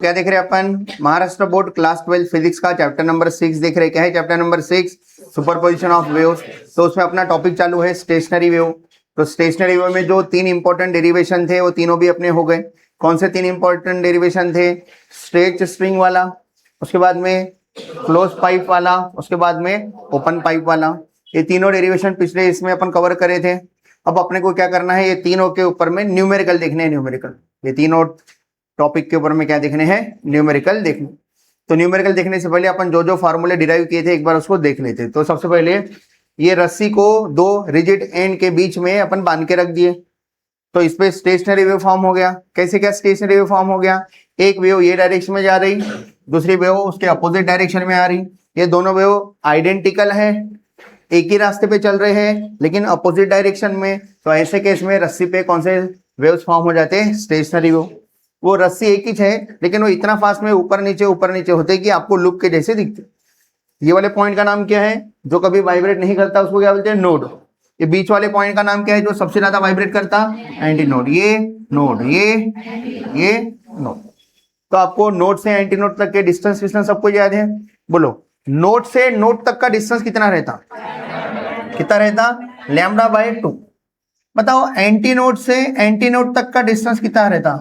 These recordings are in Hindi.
क्या देख रहे हैं अपन? महाराष्ट्र बोर्ड क्लास 12 फिजिक्स का चैप्टर नंबर 6 देख रहे हैं। क्या है chapter number 6? Superposition of waves. तो उसमें अपना टॉपिक चालू है स्टेशनरी वेव। तो स्टेशनरी वेव में जो तीन इंपॉर्टेंट डेरिवेशन थे वो तीनों भी अपने हो गए। कौन से तीन इंपॉर्टेंट डेरिवेशन थे? स्ट्रेच स्ट्रिंग वाला, उसके बाद में क्लोज पाइप वाला, उसके बाद में ओपन पाइप वाला। ये तीनों डेरिवेशन पिछले इसमें अपन कवर करे थे। अब अपने को क्या करना है, ये तीनों के ऊपर में न्यूमेरिकल देखने हैं। न्यूमेरिकल, ये तीनों टॉपिक के ऊपर में क्या देखने हैं? न्यूमेरिकल देखने। तो न्यूमेरिकल देखने से पहले अपन जो जो फार्मूले डिराइव किए थे एक बार उसको देख लेते। तो सबसे पहले ये रस्सी को दो रिजिड एंड के बीच में अपन बांध के रख दिए, तो इस पे स्टेशनरी वेव फॉर्म हो गया। कैसे क्या स्टेशनरी वेव फॉर्म हो गया? एक वेव ये डायरेक्शन में जा रही, दूसरी वेव उसके अपोजिट डायरेक्शन में आ रही। ये दोनों वेव आइडेंटिकल है, एक ही रास्ते पे चल रहे हैं लेकिन अपोजिट डायरेक्शन में। तो ऐसे केस में रस्सी पे कौन से वेव्स फॉर्म हो जाते हैं? Stationary wave. वो रस्सी एक ही है लेकिन वो इतना फास्ट में ऊपर नीचे होते कि आपको लूप के जैसे दिखते। ये वाले पॉइंट का नाम क्या है? जो कभी वाइब्रेट नहीं करता उसको क्या बोलते हैं? नोड। ये बीच वाले पॉइंट का नाम क्या है? जो सबसे ज्यादा वाइब्रेट करता? Anti node. ये नोड, ये नोड। तो आपको नोड से एंटी नोड तक के डिस्टेंस सबको याद है? बोलो, नोड से नोड तक का डिस्टेंस कितना रहता? कितना रहता? Lambda by 2। बताओ, एंटी नोड से एंटी नोड तक का डिस्टेंस कितना रहता?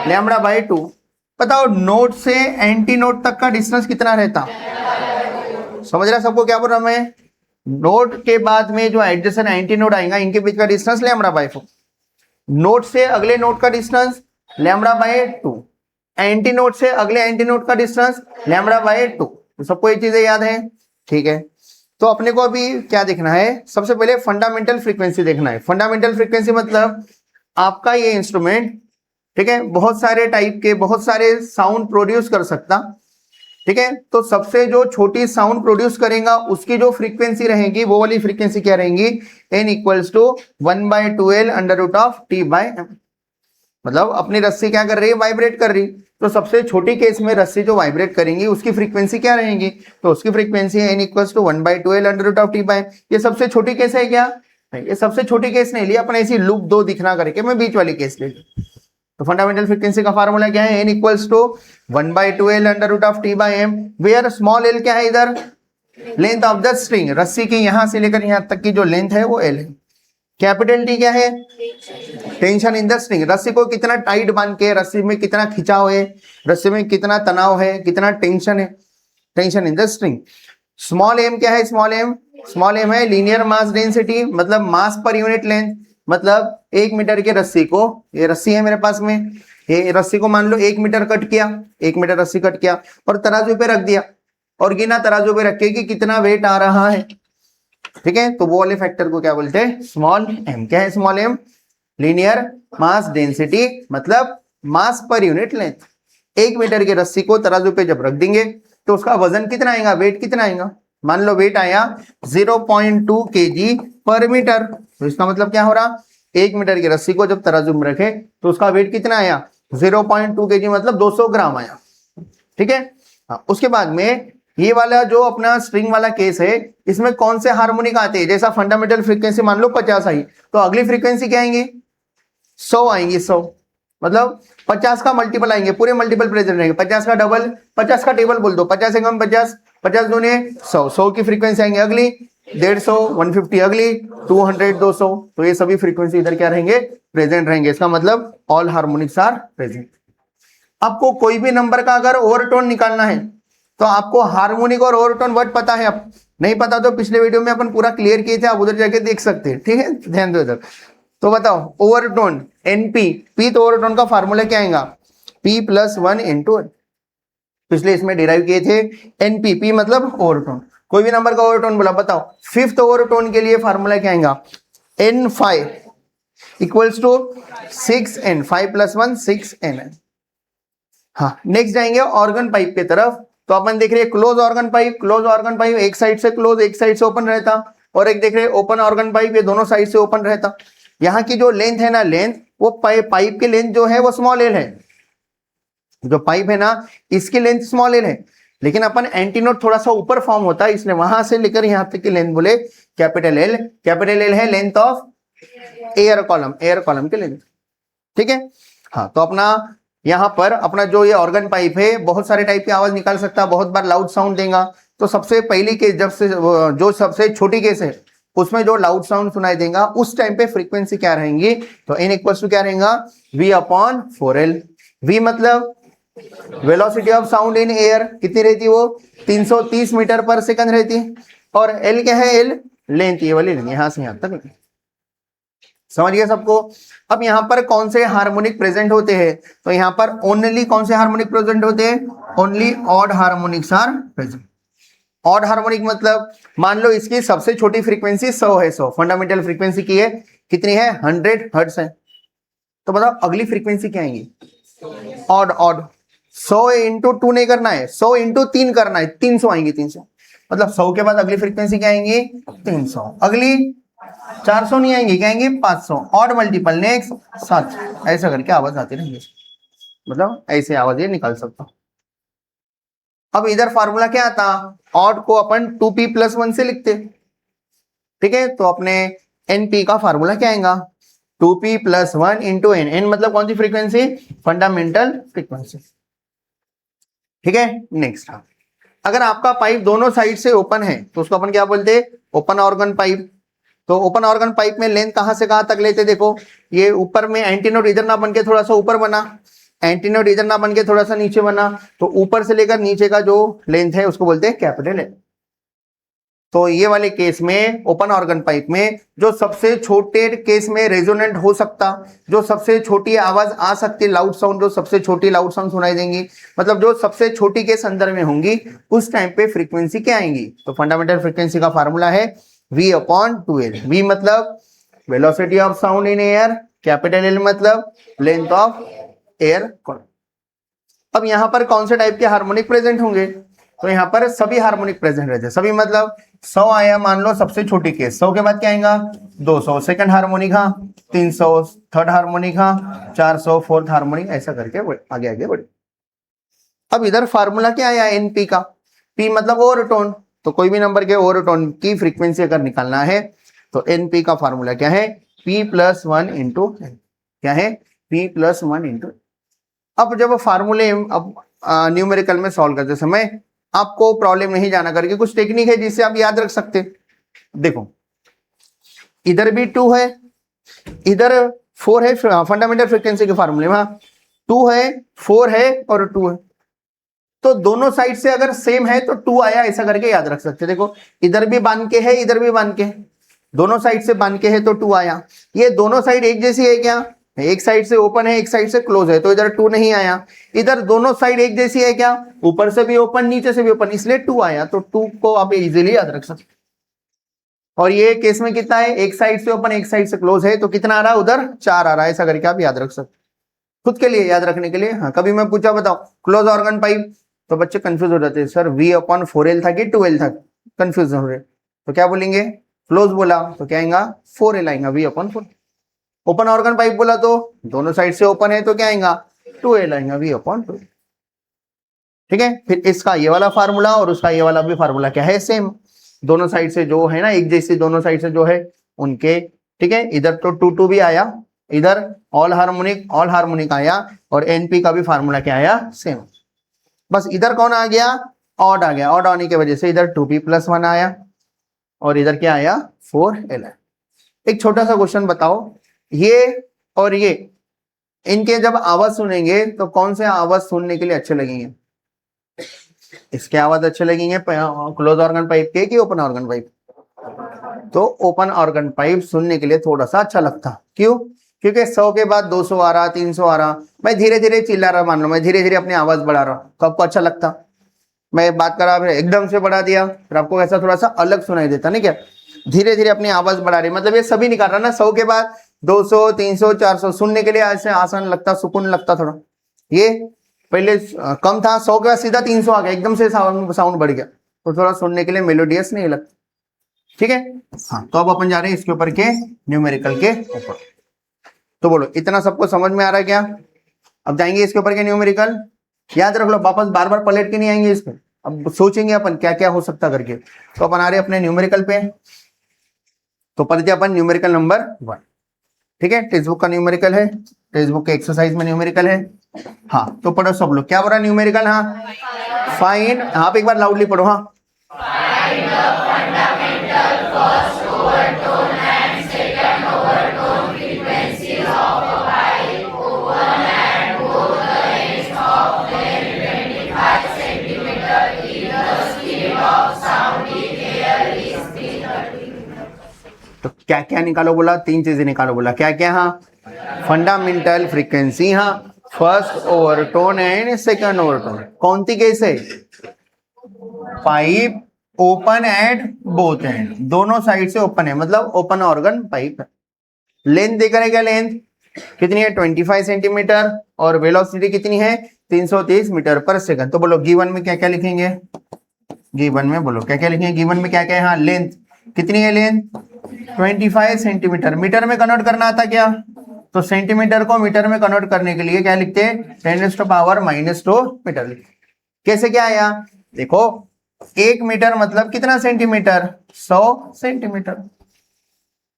Lambda by 2। बताओ, नोड से एंटी नोड तक का डिस्टेंस कितना रहता? समझ रहा सबको क्या बोल रहा मैं? नोड के बाद में जो एडजेसेंट एंटी नोड आएगा इनके बीच का डिस्टेंस लैम्डा बाय 4। नोड से अगले नोड का distance lambda by 2। Anti node से अगले एंटी नोड का डिस्टेंस लैम्डा बाय 2। तो सबको ये चीजें याद है? ठीक है। तो अपने को अभी क्या देखना है? सबसे पहले फंडामेंटल फ्रीक्वेंसी देखना है। फंडामेंटल फ्रीक्वेंसी मतलब आपका ये इंस्ट्रूमेंट, ठीक है, बहुत सारे टाइप के बहुत सारे साउंड प्रोड्यूस कर सकता, ठीक है। तो सबसे जो छोटी साउंड प्रोड्यूस करेगा उसकी जो फ्रीक्वेंसी रहेगी वो वाली फ्रीक्वेंसी क्या रहेगी? n equals to 1/2L under root of T/m। मतलब अपनी रस्सी क्या कर रही है? वाइब्रेट कर रही। तो सबसे छोटी केस में रस्सी जो वाइब्रेट करेंगी उसकी फ्रीक्वेंसी क्या रहेगी? तो उसकी frequency n equals to 1/2L under root of T/m। ये सबसे छोटी केस है क्या? ये सबसे छोटी केस नहीं लिया अपन, ऐसी लूप दो दिखना करके मैं बीच वाली केस ले। तो फंडामेंटल फ्रीक्वेंसी का फार्मूला क्या है? n equals to 1/2L under root of T/m, where small l क्या है? इधर लेंथ ऑफ द स्ट्रिंग। रस्सी की यहां से लेकर यहां तक की जो लेंथ है वो l है। कैपिटल T क्या है? Tension in the string. रस्सी को कितना टाइट बांध के, रस्सी में कितना खिंचाव है, रस्सी में कितना तनाव है, कितना टेंशन है, tension in the string. Small m क्या है? स्मॉल m है लीनियर मास डेंसिटी, मतलब मास पर यूनिट लेंथ। मतलब 1 मीटर के रस्सी को, ये रस्सी है मेरे पास में, ये रस्सी को मान लो 1 मीटर कट किया, 1 मीटर रस्सी कट किया और तराजू पे रख दिया और गिना तराजू पे रख के कि कितना वेट आ रहा है, ठीक है। तो वो वाले फैक्टर को क्या बोलते हैं? Small m। क्या है small m? Linear mass density, मतलब मास पर यूनिट लेंथ। 1 मीटर की रस्सी को तराजू पे जब रख देंगे तो उसका वजन कितना आएगा? वेट कितना आएगा? मान लो वेट आया 0.2 kg पर मीटर। तो इसका मतलब क्या हो रहा? 1 मीटर की रस्सी को जब तराजू में रखे तो उसका वेट कितना आया? 0.2 kg, मतलब 200 ग्राम आया, ठीक है। हाँ, उसके बाद में ये वाला जो अपना स्ट्रिंग वाला केस है, इसमें कौन से हार्मोनिक आते हैं? जैसा फंडामेंटल फ्रीक्वेंसी मान लो 50 आई, तो अगली फ्रीक्वेंसी क्या आएंगी? 100 आएंगी। 100 मतलब 50 का मल्टीपल आएंगे, पूरे मल्टीपल प्रेजेंट रहेंगे। 50 का डबल, 50 का टेबल बोल दो, 50 से कम 50, 50 दूने 100, 100 की फ्रीक्वेंसी आएंगे अगली 150, 150 अगली 200, 200। तो ये सभी फ्रीक्वेंसी इधर क्या रहेंगे? प्रेजेंट रहेंगे। इसका मतलब ऑल हार्मोनिक्स आर प्रेजेंट। आपको कोई भी नंबर का अगर ओवरटोन निकालना है तो आपको हार्मोनिक और ओवरटोन वर्ड पता है? अब नहीं पता तो पिछले वीडियो में अपन पूरा क्लियर किए थे, आप उधर जाके देख सकते हैं, ठीक है। ध्यान दो इधर। तो बताओ, ओवरटोन NP, P तो ओवरटोन का फार्मूला क्या आएगा? P + 1 × पिछले इसमें डिराइव किए थे NP। P मतलब ओवरटोन। कोई भी नंबर का ओवरटोन बोला, बताओ फिफ्थ ओवरटोन के लिए फार्मूला क्या आएगा? N5 equals to 6N, 5 + 1 6N। हाँ, नेक्स्ट जाएंगे ऑर्गन पाइप की तरफ। तो अपन देख रहे हैं close organ pipe. Close organ pipe एक साइड से क्लोज, एक साइड से ओपन रहता, और एक देख रहे हैं ओपन ऑर्गन पाइप, ये दोनों साइड से ओपन रहता। यहाँ की जो लेंथ है ना, लेंथ, वो पाइप की लेंथ जो है वो स्मॉल l है। जो पाइप है ना, इसकी लेंथ स्मॉल l है, लेकिन अपन एंटीनोड थोड़ा सा ऊपर फॉर्म होता है, इसलिए वहां से लेकर यहां तक की लेंथ बोले कैपिटल L। कैपिटल L है length of air column, air column की लेंथ, ठीक है। हाँ, तो अपना यहाँ पर अपना जो ये ऑर्गन पाइप है बहुत सारे टाइप की आवाज निकाल सकता है, बहुत बार लाउड साउंड देगा। तो सबसे पहली केस जब से जो सबसे छोटी केस है उसमें जो लाउड साउंड सुनाई देगा उस टाइम पे फ्रीक्वेंसी क्या रहेंगी, तो n इक्वल्स टू क्या रहेगा, v अपॉन 4l। v मतलब velocity of sound in air कितनी रहती है, वो 330 मीटर पर सेकंड रहती है। और l क्या है, l लेंथ, ये वाली लेंथ यहां से यहां तक, समझ गया सबको। अब यहाँ पर कौन से हार्मोनिक प्रेजेंट होते हैं, तो यहाँ पर ओनली कौन से हार्मोनिक प्रेजेंट होते हैं, only odd harmonics are present. Odd harmonic मतलब मान लो इसकी सबसे छोटी फ्रीक्वेंसी 100 है, 100 फंडामेंटल फ्रीक्वेंसी की है, कितनी है 100 हर्ट्ज है। तो बताओ अगली फ्रीक्वेंसी क्या आएंगी, ऑड। ऑड 100 इंटू 2 नहीं करना है, 100 इंटू 3 करना है, 300 आएंगी, 300 मतलब 100 के बाद अगली फ्रीक्वेंसी क्या आएंगी 300, अगली 400 नहीं आएंगी, क्या आएंगी 500, ऑड मल्टीपल नेक्स्ट 700, ऐसा करके आवाज आती रहेंगी, मतलब ऐसे आवाज ये निकाल सकता हूं। अब इधर फार्मूला क्या आता, ऑड को अपन 2p+1 से लिखते, ठीक है। तो अपने np का फार्मूला क्या आएगा, 2p+1 इंटू n, n मतलब कौन सी फ्रीक्वेंसी, फंडामेंटल फ्रीक्वेंसी, ठीक है। नेक्स्ट, अगर आपका पाइप दोनों साइड से ओपन है तो उसको अपन क्या बोलते हैं, ओपन ऑर्गन पाइप। तो ओपन ऑर्गन पाइप में लेंथ कहां से कहां तक लेते, देखो ये ऊपर में एंटीनोड इधर ना बन के थोड़ा सा ऊपर बना, एंटीनोड इधर ना बन के थोड़ा सा नीचे बना, तो ऊपर से लेकर नीचे का जो लेंथ है उसको बोलते हैं कैपिटल एल। तो ये वाले केस में ओपन ऑर्गन पाइप में जो सबसे छोटे केस में रेजोनेंट हो सकता, जो सबसे छोटी आवाज आ सकती, लाउड साउंड, जो सबसे छोटी लाउड साउंड सुनाई देंगी, मतलब जो सबसे छोटी केस अंदर में होंगी, उस टाइम पे फ्रीक्वेंसी क्या आएंगी, तो फंडामेंटल फ्रीक्वेंसी का फार्मूला है v अपॉन 2l। v मतलब velocity of sound in air, capital L मतलब लेंथ ऑफ एयर। अब यहाँ पर कौन से टाइप के हार्मोनिक प्रेजेंट होंगे, तो यहाँ पर सभी हार्मोनिक प्रेजेंट रहते हैं, सभी मतलब 100 आया मान लो सबसे छोटी केस, 100 के बाद क्या आएगा 200, सेकंड हार्मोनिक हाँ 300, थर्ड हार्मोनिक हाँ 400, फोर्थ हार्मोनिक, ऐसा करके आगे आगे बढ़े। अब इधर फार्मूला क्या आया एनपी का, पी मतलब ओवरटोन, तो कोई भी नंबर के ओवरटोन की फ्रीक्वेंसी अगर निकालना है तो एनपी का फार्मूला क्या है, p+1 इंटू, क्या है p+1 इंटू। अब जब फार्मूले अब न्यूमेरिकल में सॉल्व करते समय आपको प्रॉब्लम नहीं जाना करके कुछ टेक्निक है जिससे आप याद रख सकते। देखो इधर भी 2 है, इधर 4 है, फंडामेंटल फ्रीक्वेंसी के फार्मूले में 2 है, 4 है और 2 है, तो दोनों साइड से अगर सेम है तो 2 आया, ऐसा करके याद रख सकते। देखो इधर भी बांध के है, इधर भी बांध के है, दोनों साइड से बांध के है तो 2 आया। ये दोनों साइड एक जैसी है क्या, एक साइड से ओपन है एक साइड से क्लोज है, तो इधर 2 नहीं आया। इधर दोनों साइड एक जैसी है क्या, ऊपर से भी ओपन नीचे से भी ओपन, इसलिए 2 आया, तो 2 को आप इजीली याद रख सकते। और ये केस में कितना है, एक साइड से ओपन एक साइड से क्लोज है, तो कितना आ रहा है उधर 4 आ रहा है, ऐसा करके आप याद रख सकते खुद के लिए याद रखने के लिए। हाँ कभी मैं पूछा बताओ क्लोज ऑर्गन पाइप, तो बच्चे कंफ्यूज हो जाते हैं, सर v अपॉन 4l था कि 2l था, कंफ्यूज हो रहे, तो क्या बोलेंगे, क्लोज बोला तो क्या आएगा 4l आएगा, v upon 4। Open organ pipe बोला तो दोनों साइड से ओपन है तो क्या आएगा 2l आएगा, v अपॉन 2। ठीक है, फिर इसका ये वाला फार्मूला और उसका ये वाला भी फार्मूला क्या है, सेम, दोनों साइड से जो है ना एक जैसे, दोनों साइड से जो है उनके, ठीक है। इधर तो 2 भी आया, इधर ऑल हार्मोनिक आया, और एनपी का भी फार्मूला क्या आया, सेम। बस इधर कौन आ गया, ऑड आ गया, ऑड आने की वजह से इधर 2p+1 आया और इधर क्या आया 4l। एक छोटा सा क्वेश्चन बताओ, ये और ये इनके जब आवाज सुनेंगे तो कौन से आवाज सुनने के लिए अच्छे लगेंगे, इसके आवाज अच्छे लगेंगे क्लोज ऑर्गन पाइप के कि ओपन ऑर्गन पाइप, तो ओपन ऑर्गन पाइप सुनने के लिए थोड़ा सा अच्छा लगता, क्यों, क्योंकि 100 के बाद 200 आ रहा, 300 आ रहा, मैं धीरे धीरे चिल्ला रहा, मान लो मैं धीरे धीरे अपनी आवाज बढ़ा रहा हूं, तो आपको अच्छा लगता। मैं बात कर रहा एकदम से बढ़ा दिया, फिर आपको ऐसा थोड़ा सा अलग सुनाई देता, नहीं क्या, धीरे धीरे अपनी आवाज बढ़ा रही, मतलब ये सभी निकाल रहा ना, 100 के बाद 200, 300, 400 सुनने के लिए ऐसे आसान लगता, सुकून लगता थोड़ा। ये पहले कम था, 100 के बाद सीधा 300 आ गया, एकदम से साउंड बढ़ गया, तो थोड़ा सुनने के लिए मेलोडियस नहीं लगता। ठीक है, हाँ तो अब अपन जा रहे हैं इसके ऊपर के न्यूमेरिकल के ऊपर। तो बोलो इतना सबको समझ में आ रहा है क्या, अब जाएंगे इसके ऊपर के न्यूमेरिकल, याद रख लो, वापस बार बार पलट के नहीं आएंगे इस पे, अब सोचेंगे अपन क्या क्या हो सकता करके। तो अपन आ रहे अपने न्यूमेरिकल पे, तो पढ़ते अपन न्यूमेरिकल नंबर 1। ठीक है, टेक्स्ट बुक का न्यूमेरिकल है, टेक्स्ट बुक के एक्सरसाइज में न्यूमेरिकल है, हाँ तो पढ़ो सब लोग, क्या बोला न्यूमेरिकल, हाँ फाइंड, हाँ एक बार लाउडली पढ़ो, हाँ तो क्या क्या निकालो बोला, तीन चीजें निकालो बोला, क्या क्या, हाँ फंडामेंटल फ्रीक्वेंसी, हाँ first overtone and second overtone. कौन सी केस है, pipe open at both and, दोनों साइड से ओपन है, मतलब ओपन ऑर्गन पाइप है। लेंथ देकर है क्या, लेंथ कितनी है 25 सेंटीमीटर, और वेलोसिटी कितनी है 330 मीटर पर सेकंड। तो बोलो गिवन में क्या क्या लिखेंगे, गिवन में बोलो क्या क्या लिखेंगे, गिवन में क्या क्या है, हाँ लेंथ कितनी है, लेंथ 25 सेंटीमीटर, मीटर में कन्वर्ट करना आता क्या, तो सेंटीमीटर को मीटर में कन्वर्ट करने के लिए क्या लिखते हैं 10⁻⁻² मीटर लिखते। कैसे क्या आया, देखो 1 मीटर मतलब कितना सेंटीमीटर, 100 सेंटीमीटर,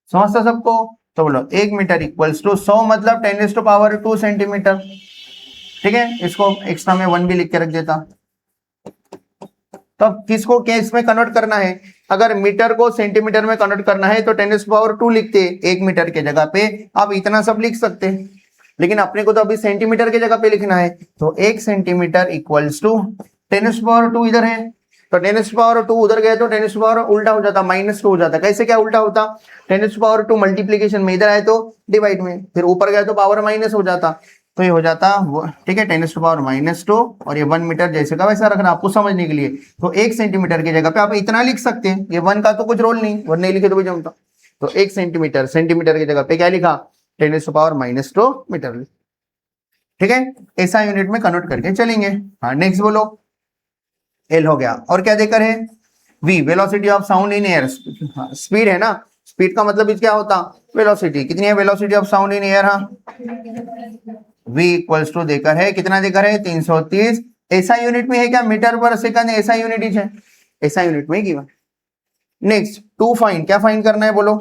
समझता सबको। तो बोलो 1 मीटर इक्वल्स टू 100 मतलब 10⁻² सेंटीमीटर। ठीक है, इसको एक्स्ट्रा में 1 भी लिख के रख देता। तब किसको केस में कन्वर्ट करना है, अगर मीटर को सेंटीमीटर में कन्वर्ट करना है तो 10⁻² लिखते 1 मीटर के जगह पे, आप इतना सब लिख सकते हैं, लेकिन अपने को तो अभी सेंटीमीटर के जगह पे लिखना है। तो 1 सेंटीमीटर इक्वल्स टू 10⁻² इधर है, तो 10⁻² उधर गया तो 10⁻² उल्टा हो जाता, -2 हो जाता। कैसे क्या उल्टा होता, 10⁻² मल्टीप्लीकेशन में इधर आए तो डिवाइड में, फिर ऊपर गया तो पावर माइनस हो जाता, तो ये हो जाता ठीक है 10⁻⁻² और ये 1 मीटर जैसे का वैसा रखना आपको समझने के लिए। तो 1 सेंटीमीटर की जगह पे आप इतना लिख सकते हैं, ये 1 का तो कुछ रोल नहीं, 1 नहीं लिखे तो भी जमता। तो 1 सेंटीमीटर, सेंटीमीटर की जगह पे क्या लिखा 10⁻⁻² मीटर। ठीक है, ऐसा यूनिट में कन्वर्ट करके चलेंगे। हाँ नेक्स्ट बोलो, एल हो गया, और क्या देकर है V, velocity of sound in air, speed है ना, स्पीड का मतलब क्या होता वेलोसिटी, कितनी है velocity of sound in air, हाँ v इक्वल्स टू देकर है, कितना देकर है 330। ऐसा यूनिट में है क्या, मीटर पर सेकंड, ऐसा यूनिट ही है, ऐसा यूनिट में गिवन। नेक्स्ट टू फाइंड, क्या फाइंड करना है बोलो,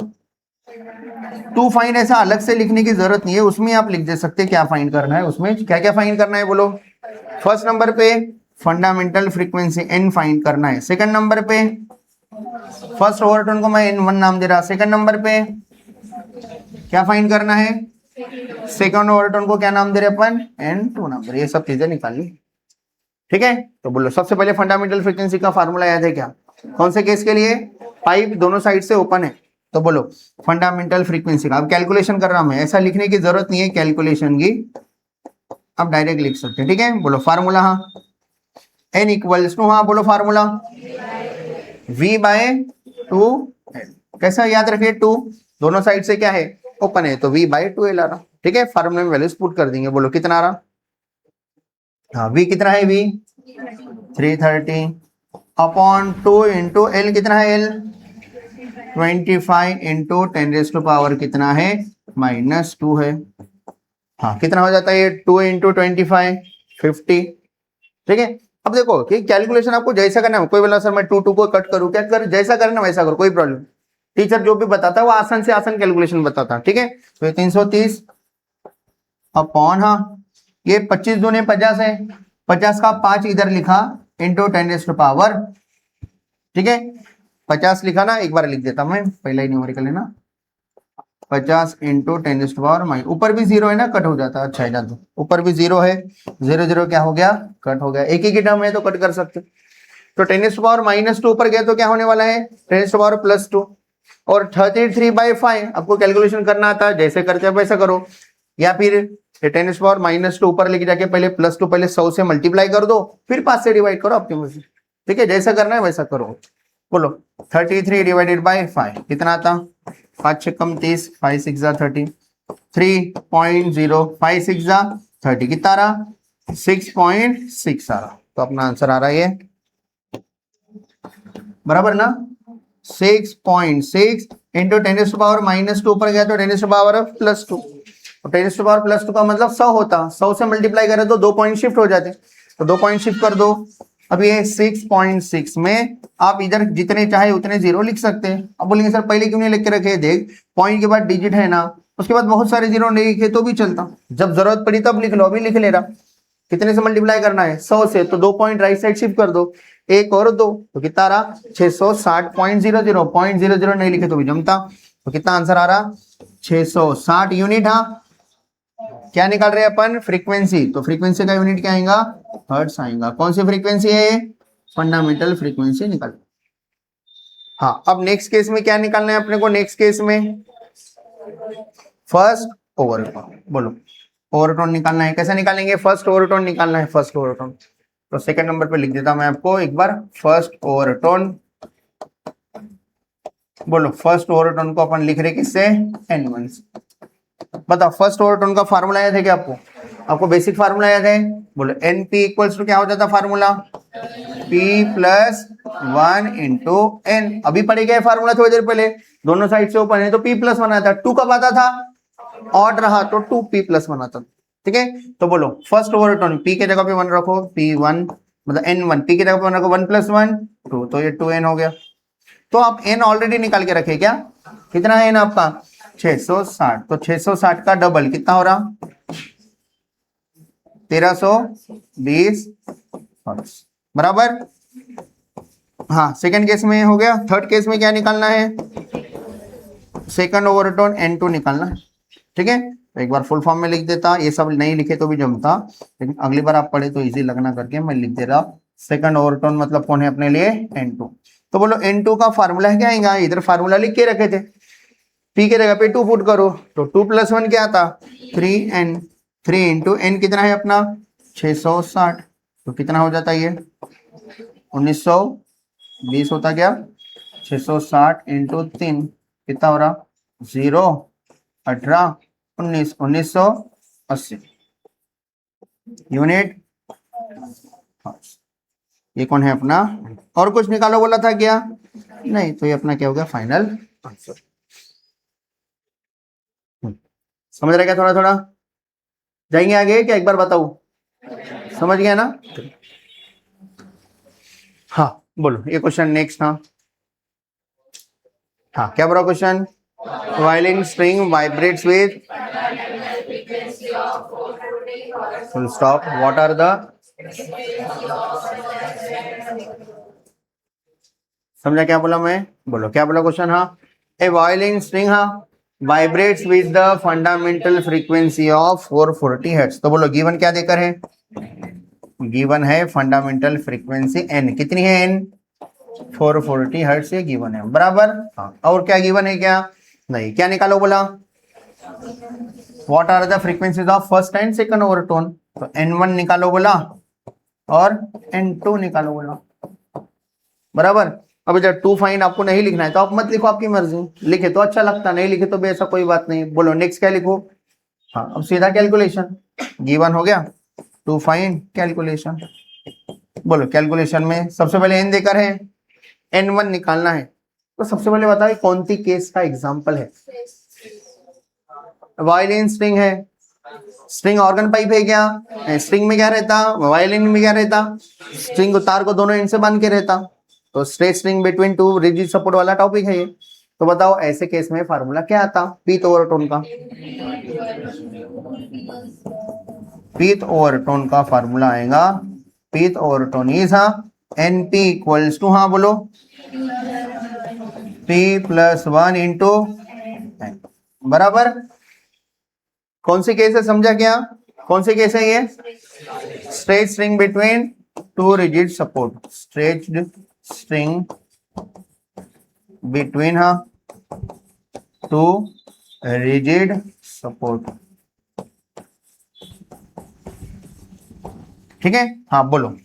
टू फाइंड ऐसा अलग से लिखने की जरूरत नहीं है, उसमें आप लिख दे सकते क्या फाइंड करना है, उसमें क्या क्या फाइंड करना है बोलो। फर्स्ट नंबर पे फंडामेंटल फ्रीक्वेंसी n फाइंड करना है, सेकंड नंबर पे फर्स्ट ओवरटोन को मैं n1 नाम दे रहा, सेकंड नंबर पे क्या फाइंड करना है, सेकंड ओवरटोन को क्या नाम दे रहे अपन n2 नाम दे रहे, ये सब चीजें निकालनी। ठीक है, तो बोलो सबसे पहले फंडामेंटल फ्रीक्वेंसी का फार्मूला याद है क्या, कौन से केस के लिए, पाइप दोनों साइड से ओपन है, तो बोलो फंडामेंटल फ्रीक्वेंसी का, अब कैलकुलेशन कर रहा हूं मैं, ऐसा लिखने की जरूरत नहीं है कैलकुलेशन की, अब डायरेक्ट लिख सकते हैं। ठीक है, बोलो फार्मूला, हाँ n इक्वल्स टू, हाँ बोलो फार्मूला v/2l, कैसा याद रखिए 2 दोनों साइड से क्या है ओपन है, तो v/2l आ रहा। ठीक है, फार्मूले में वैल्यूज पुट कर देंगे, बोलो कितना आ रहा, हाँ v कितना है, v 330 अपॉन 2 इंटू l कितना है, l 25 इंटू 10⁻⁻ कितना है -2 है। हाँ कितना हो जाता है ये 2 इंटू 25 50। ठीक है, अब देखो कि कैलकुलेशन आपको जैसा करना है, कोई बोला सर मैं 2 को कट करूं, क्या कर, जैसा करना वैसा करो, कोई प्रॉब्लम। टीचर जो भी बताता है वो आसान से आसान कैलकुलेशन बताता है। ठीक है, तो ये 330 अपॉन, हाँ ये 25 दूने 50 है, 50 का 5 इधर लिखा इंटू 10⁻⁻। ठीक है, 50 लिखा ना, एक बार लिख देता मैं, पहला ही न्यूमेरिकल है ना, 50 इंटू 10⁻⁻, ऊपर भी 0 है ना, कट हो जाता है, अच्छा है तो ऊपर भी 0 है, 0 0 क्या हो गया, कट हो गया, एक ही टर्म है तो कट कर सकते। तो 10⁻⁻² ऊपर गया तो क्या होने वाला है 10⁻+2, और 33/5 आपको कैलकुलेशन करना आता है, जैसे करते हैं वैसा करो, या फिर 10⁻⁻² ऊपर लेके जाके पहले +2 पहले 100 से मल्टीप्लाई कर दो, फिर 5 से डिवाइड करो आपके मुझे। ठीक है, जैसा करना है वैसा करो। बोलो 33/5 कितना आता, 5 6 कम 30, 5 6 30, 3.0, 5 6 30, कितना आ रहा 6.6 आ रहा। तो अपना आंसर आ रहा है ये, बराबर ना, 6.6 इंटू 10⁻⁻² ऊपर गया तो 10⁻+2, 10⁻+2 का मतलब 100 होता, 100 से मल्टीप्लाई करे तो 2 पॉइंट शिफ्ट हो जाते, तो 2 पॉइंट शिफ्ट कर दो। अब ये 6.6 में आप इधर जितने चाहे उतने 0 लिख सकते हैं। अब बोलेंगे सर पहले क्यों नहीं लिख के रखे, देख पॉइंट के बाद डिजिट है ना, उसके बाद बहुत सारे 0 नहीं लिखे तो भी चलता, जब जरूरत पड़ी तब लिख लो, अभी लिख ले रहा। कितने से मल्टीप्लाई करना है 100 से, तो 2 पॉइंट राइट साइड शिफ्ट कर दो, 1 और 2, तो कितना आ रहा 660.00, 0.00 नहीं लिखे तो भी जमता, तो कितना आंसर आ रहा 660 यूनिट। हाँ, क्या निकाल रहे हैं अपन फ्रीक्वेंसी, तो फ्रीक्वेंसी का यूनिट क्या आएगा हर्ट्ज आएगा। कौन सी फ्रीक्वेंसी है ये, फंडामेंटल फ्रीक्वेंसी निकाल। हाँ, अब नेक्स्ट केस में क्या निकालना है अपने को, नेक्स्ट केस में फर्स्ट ओवरटोन, बोलो ओवरटोन निकालना है। कैसे निकालेंगे, फर्स्ट ओवरटोन निकालना है, फर्स्ट ओवरटोन। तो सेकंड नंबर पे लिख देता मैं आपको एक बार, फर्स्ट ओवरटोन। बोलो फर्स्ट ओवरटोन को अपन लिख रहे किससे, N1 से। बताओ फर्स्ट ओवरटोन का फार्मूला याद है क्या आपको, आपको बेसिक फार्मूला याद है, बोलो NP इक्वल्स टू क्या हो जाता formula, P plus 1 into N। अभी पढ़े गए फार्मूला थोड़ी देर पहले, दोनों साइड से ओपन है तो P प्लस बना था, 2 कब आता था, ऑड रहा तो 2P प्लस बना था। ठीक है, तो बोलो फर्स्ट ओवरटोन P के जगह पे 1 रखो, P1 मतलब N1, P के जगह पे 1 रखो, 1 प्लस 1 2, तो ये 2N हो गया। तो आप N ऑलरेडी निकाल के रखे क्या, कितना है N आपका 660, तो 660 का डबल कितना हो रहा 1320 हर्ट्ज, बराबर। हाँ, सेकंड केस में हो गया। थर्ड केस में क्या निकालना है, सेकंड ओवरटोन N2 निकालना है। ठीक है, तो एक बार फुल फॉर्म में लिख देता, ये सब नहीं लिखे तो भी जमता, लेकिन अगली बार आप पढ़े तो इजी लगना करके मैं लिख दे रहा। सेकंड ओवरटोन मतलब कौन है अपने लिए N2। तो बोलो N2 का फार्मूला है क्या आएगा, इधर फार्मूला लिख के रखे थे, P के जगह पे 2 पुट करो, तो 2 प्लस 1 क्या आता 3N, 3 इंटू N कितना है अपना 660, तो कितना हो जाता है ये 1920 होता क्या, 660 इंटू 3 कितना हो रहा 0 18 19 1980 यूनिट। ये कौन है अपना, और कुछ निकालो बोला था क्या, नहीं, तो ये अपना क्या हो गया फाइनल आंसर। समझ रहे क्या, थोड़ा थोड़ा जाएंगे आगे क्या, एक बार बताओ, समझ गया ना। हाँ बोलो, ये क्वेश्चन नेक्स्ट। हाँ हाँ, क्या बोला question, violin string vibrates with full stop, what are the, समझा क्या बोला मैं, बोलो क्या बोला क्वेश्चन। हाँ, ए वायलिन स्ट्रिंग हाँ vibrates with the fundamental frequency of 440 hertz. तो बोलो गिवन क्या देकर है, गिवन है फंडामेंटल फ्रीक्वेंसी N, कितनी है N 440 हर्ट्ज ये गिवन है, बराबर। हाँ, और क्या गिवन है क्या, नहीं, क्या निकालो बोला, what are the frequencies of first and second overtone, तो N1 निकालो बोला और N2 निकालो बोला, बराबर। अब इधर 2 फाइन आपको नहीं लिखना है तो आप मत लिखो, आपकी मर्जी, लिखे तो अच्छा लगता, नहीं लिखे तो भी ऐसा कोई बात नहीं। बोलो नेक्स्ट क्या लिखो, हाँ अब सीधा कैलकुलेशन, गिवन हो गया 2 फाइन कैलकुलेशन। बोलो कैलकुलेशन में सबसे पहले N देकर है, N1 निकालना है, तो सबसे पहले बताओ कौन सी केस का एग्जांपल है, वायलिन स्ट्रिंग है, स्ट्रिंग ऑर्गन पाइप है क्या, स्ट्रिंग में क्या रहता, वायलिन में क्या रहता, स्ट्रिंग को तार को दोनों एंड से बांध के रहता, तो straight string between 2 rigid support वाला टॉपिक है ये। तो बताओ ऐसे केस में फार्मूला क्या आता, पीथ ओवरटोन का, पीथ ओवरटोन का फार्मूला आएगा, pth overtone is NP equals to, हाँ बोलो P प्लस 1 इंटू, बराबर। कौन सी केस है समझा क्या, कौन सी केस है ये, straight string between 2 rigid support, stretched string between 2 rigid support. ठीक है, हाँ बोलो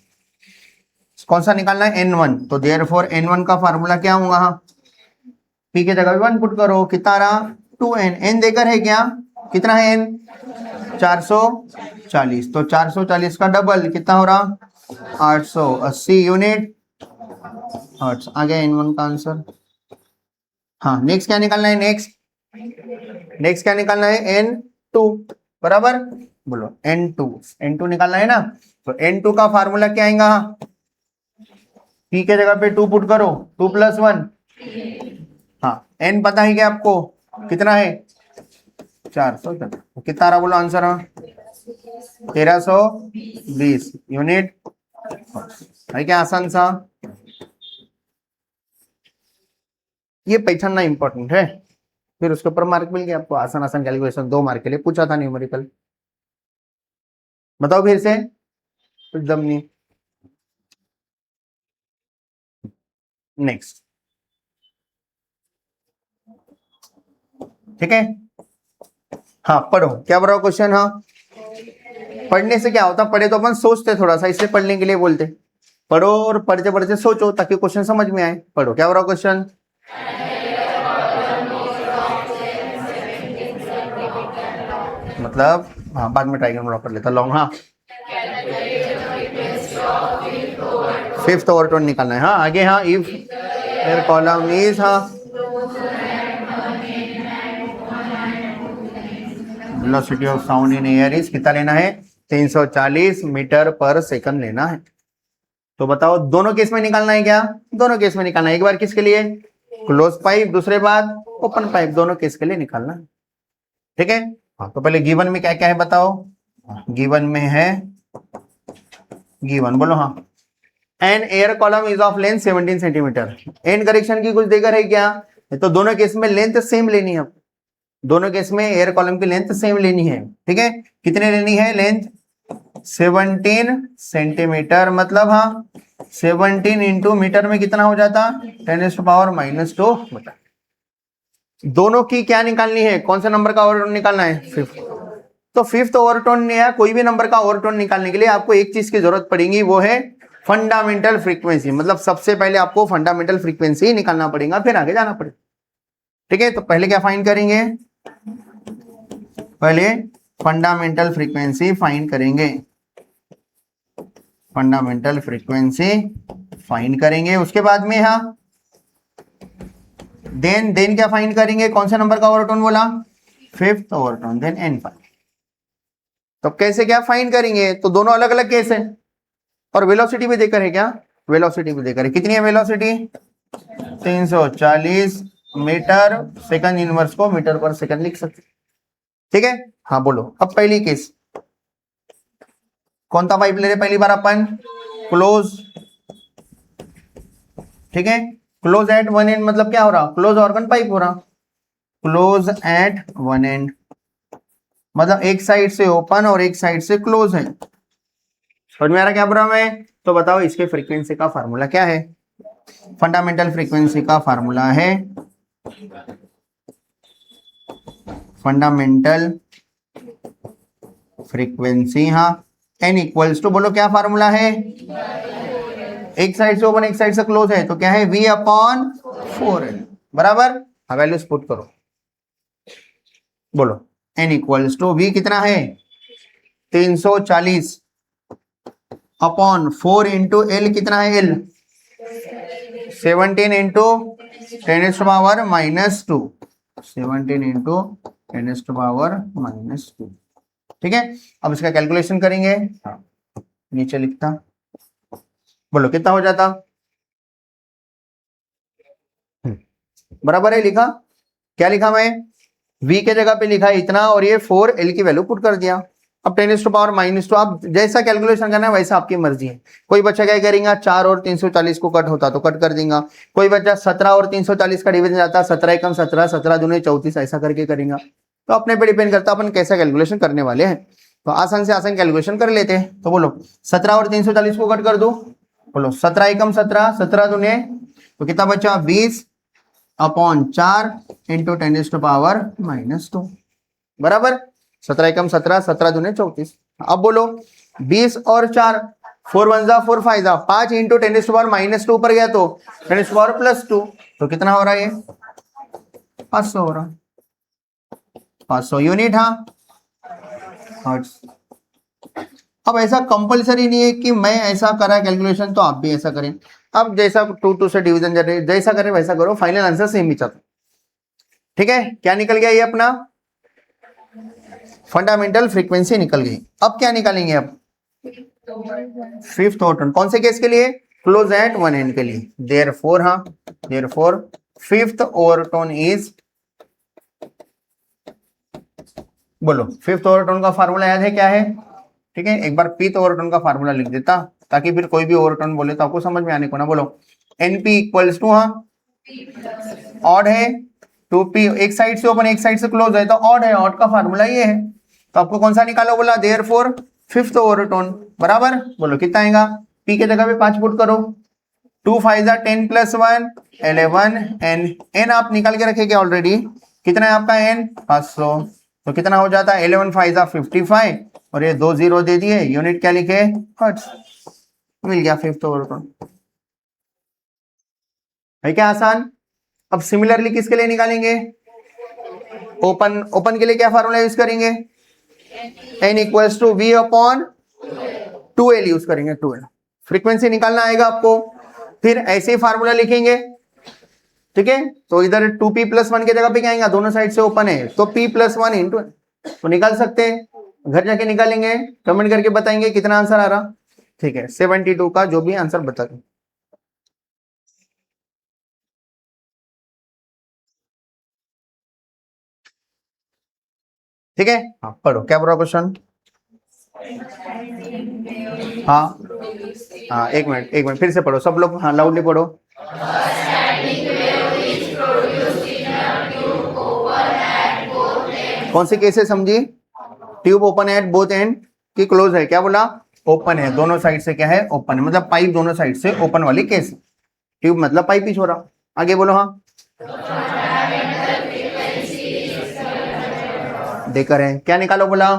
कौन सा निकालना है N1, तो देयरफॉर N1 का फार्मूला क्या होगा, P के जगह 1 पुट करो, कितना रहा 2N, N देकर है क्या, कितना है N 440, तो 440 का डबल कितना हो रहा 880 यूनिट हर्ट्ज, आ गया N1 का आंसर। हाँ, नेक्स्ट क्या निकालना है, नेक्स्ट क्या निकालना है N2, बराबर। बोलो N2 निकालना है ना, तो N2 का फार्मूला क्या आएगा, P के जगह पे 2 पुट करो, 2 प्लस 1, हाँ N पता है क्या आपको, कितना है 400, तो कितना रहा बोलो आंसर, हाँ 1320 यूनिट है क्या? आसान सा, ये पहचानना इंपॉर्टेंट है। फिर उसके ऊपर मार्क मिल गया आपको। आसान आसान कैलकुलेशन 2 मार्क के लिए पूछा था न्यूमेरिकल। बताओ फिर से, एकदम नहीं। नेक्स्ट, ठीक है। हाँ पढ़ो, क्या पढ़ो क्वेश्चन? हाँ, पढ़ने से क्या होता, पढ़े तो अपन सोचते थोड़ा सा, इसलिए पढ़ने के लिए बोलते। पढ़ो और पढ़ते पढ़ते सोचो ताकि क्वेश्चन समझ में आए। पढ़ो, क्या पढ़ो क्वेश्चन? मतलब हाँ, बाद में ट्राइगन ड्रॉ कर लेता लॉन्ग। हाँ, फिफ्थ ओवरटोन निकालना है। हाँ आगे, हाँ इफ एयर कॉलम इज, हाँ velocity of sound in air is, कितना लेना है? 340 मीटर पर सेकंड लेना है। तो बताओ दोनों केस में निकालना है क्या? दोनों केस में निकालना है। एक बार किसके लिए? क्लोज पाइप, दूसरे बार ओपन पाइप, दोनों केस के लिए निकालना है। ठीक है। हाँ तो पहले गिवन में क्या क्या है बताओ। गिवन में है, गिवन बोलो। हाँ, an air column is of length 17 centimetre. End correction की कुछ देकर है क्या? तो दोनों केस में लेंथ सेम लेनी है। दोनों केस में एयर कॉलम की लेंथ सेम लेनी है। ठीक है, कितने लेनी है लेंथ? 17 सेंटीमीटर। मतलब हाँ 17 इंटू मीटर में कितना हो जाता? 10⁻⁻2 मीटर। दोनों की क्या निकालनी है? कौन सा नंबर का ओवरटोन निकालना है? फिफ्थ। तो फिफ्थ ओवरटोन या कोई भी नंबर का ओवरटोन निकालने के लिए आपको एक चीज की जरूरत पड़ेगी, वो है फंडामेंटल फ्रीक्वेंसी। मतलब सबसे पहले आपको फंडामेंटल फ्रीक्वेंसी निकालना पड़ेगा, फिर आगे जाना पड़ेगा। ठीक है, तो पहले क्या फाइंड करेंगे? पहले फंडामेंटल फ्रीक्वेंसी फाइंड करेंगे। फंडामेंटल फ्रीक्वेंसी फाइंड करेंगे, उसके बाद में हाँ देन क्या फाइंड करेंगे? कौन सा नंबर का ओवरटोन बोला? Fifth overtone. Then N find. तो कैसे क्या फाइंड करेंगे? तो दोनों अलग अलग केस है और वेलोसिटी भी देकर है क्या? वेलोसिटी भी देकर है। कितनी है वेलोसिटी? 340 मीटर सेकंड इनवर्स को मीटर पर सेकंड लिख सकते। ठीक है। हाँ बोलो, अब पहली केस कौन सा पाइप ले रहे पहली बार अपन? क्लोज। ठीक है, क्लोज एट वन एंड मतलब क्या हो रहा? क्लोज ऑर्गन पाइप हो रहा। क्लोज एट वन एंड मतलब एक साइड से ओपन और एक साइड से क्लोज है। समझ में आ रहा क्या प्रॉब्लम है? तो बताओ इसके फ्रीक्वेंसी का फार्मूला क्या है? फंडामेंटल फ्रीक्वेंसी का फार्मूला है, फंडामेंटल फ्रीक्वेंसी, हाँ एन इक्वल्स टू, बोलो क्या फार्मूला है? एक साइड से ओपन एक साइड से क्लोज है तो क्या है? V अपॉन 4L बराबर। वैल्यूज पुट करो, बोलो n इक्वल्स टू V कितना है? 340 अपॉन 4 इंटू एल कितना है? L 17 into 10⁻⁻2 17 into 10⁻⁻2। ठीक है, अब इसका कैलकुलेशन करेंगे। नीचे लिखता, बोलो कितना हो जाता? बराबर है लिखा। क्या लिखा मैं? V के जगह पे लिखा है इतना और ये 4L की वैल्यू पुट कर दिया। अब 10⁻⁻2 आप जैसा कैलकुलेशन करना है वैसा आपकी मर्जी है। कोई बच्चा क्या करेगा, 4 और 340 को कट होता तो कट कर देगा। कोई बच्चा 17 और 340 का डिवीजन जाता, 17 एकम 17, 17 दूने 34 ऐसा करके करेगा। तो अपने पे डिपेंड करता अपन कैसा कैलकुलेशन करने वाले हैं। तो आसान से आसान कैलकुलेशन कर लेते हैं। तो बोलो 17 और 340 को कट कर दो। बोलो 17 एकम 17, 17 दूने तो कितना बचा? 20 अपॉन 4 इंटू 10⁻⁻2 बराबर। 17 एकम 17, 17 दूने 34। अब बोलो 20 और 4, 4 1 जा 4 5 जा 5 इंटू 10⁻⁻2 पर गया तो 10⁻+2 तो कितना हो रहा है? 500 हो रहा, 500 यूनिट। हाँ हर्ट्ज। अब ऐसा कंपलसरी नहीं है कि मैं ऐसा करा कैलकुलेशन तो आप भी ऐसा करें। अब जैसा 2 से डिवीजन जैसा करें वैसा करो, फाइनल आंसर सेम ही चाहता। ठीक है, क्या निकल गया? ये अपना फंडामेंटल फ्रीक्वेंसी निकल गई। अब क्या निकालेंगे? अब फिफ्थ ओवरटोन कौन से केस के लिए? क्लोज एट वन एंड के लिए। देयरफॉर, हाँ देयरफॉर फिफ्थ ओवरटोन इज बोलो फिफ्थ ओवरटोन का फार्मूला याद है क्या है? ठीक है, एक बार पीथ ओवरटोन का फार्मूला लिख देता ताकि फिर कोई भी ओवरटोन बोले तो आपको समझ में आने को ना। बोलो एनपी इक्वल्स टू, हाँ ऑड है, 2p एक साइड से ओपन एक साइड से क्लोज है तो ऑड है, ऑड का फार्मूला ये है। तो आपको कौन सा निकालो? बोला देयरफॉर फिफ्थ ओवरटोन बराबर। बोलो कितना आएगा? p के जगह पे 5 पुट करो, 2 5 10 + 1 11 n आप निकाल के रखेंगे ऑलरेडी। कितना है आपका n? 500। तो कितना हो जाता है? 11 5 55 और ये 2 0 दे दिए, यूनिट क्या लिखे? हर्ट्ज। मिल गया फिफ्थ ओवरटोन। है क्या आसान? अब सिमिलरली किसके लिए निकालेंगे? ओपन। ओपन के लिए क्या फार्मूला यूज करेंगे? n equals to v upon 2l use करेंगे, 2l। फ्रीक्वेंसी निकालना आएगा आपको, फिर ऐसे ही फार्मूला लिखेंगे। ठीक है, तो इधर 2p + 1 के जगह पे क्या आएगा? दोनों साइड से ओपन है तो p + 1 इंटू, तो निकाल सकते हैं। घर जाके निकालेंगे, कमेंट करके बताएंगे कितना आंसर आ रहा। ठीक है, 72 का जो भी आंसर बता दो। ठीक है, हाँ पढ़ो, क्या बोला क्वेश्चन? हाँ हाँ, एक मिनट फिर से पढ़ो सब लोग, हाँ लाउडली पढ़ो। कौन सी केसेस समझी? Tube open at both and की क्लोज है, क्या बोला? ओपन है, दोनों साइड से क्या है? ओपन है, मतलब पाइप दोनों साइड से ओपन वाली केस। ट्यूब मतलब पाइप ही छोड़ा। आगे बोलो। हाँ देकर है, क्या निकालो? बोला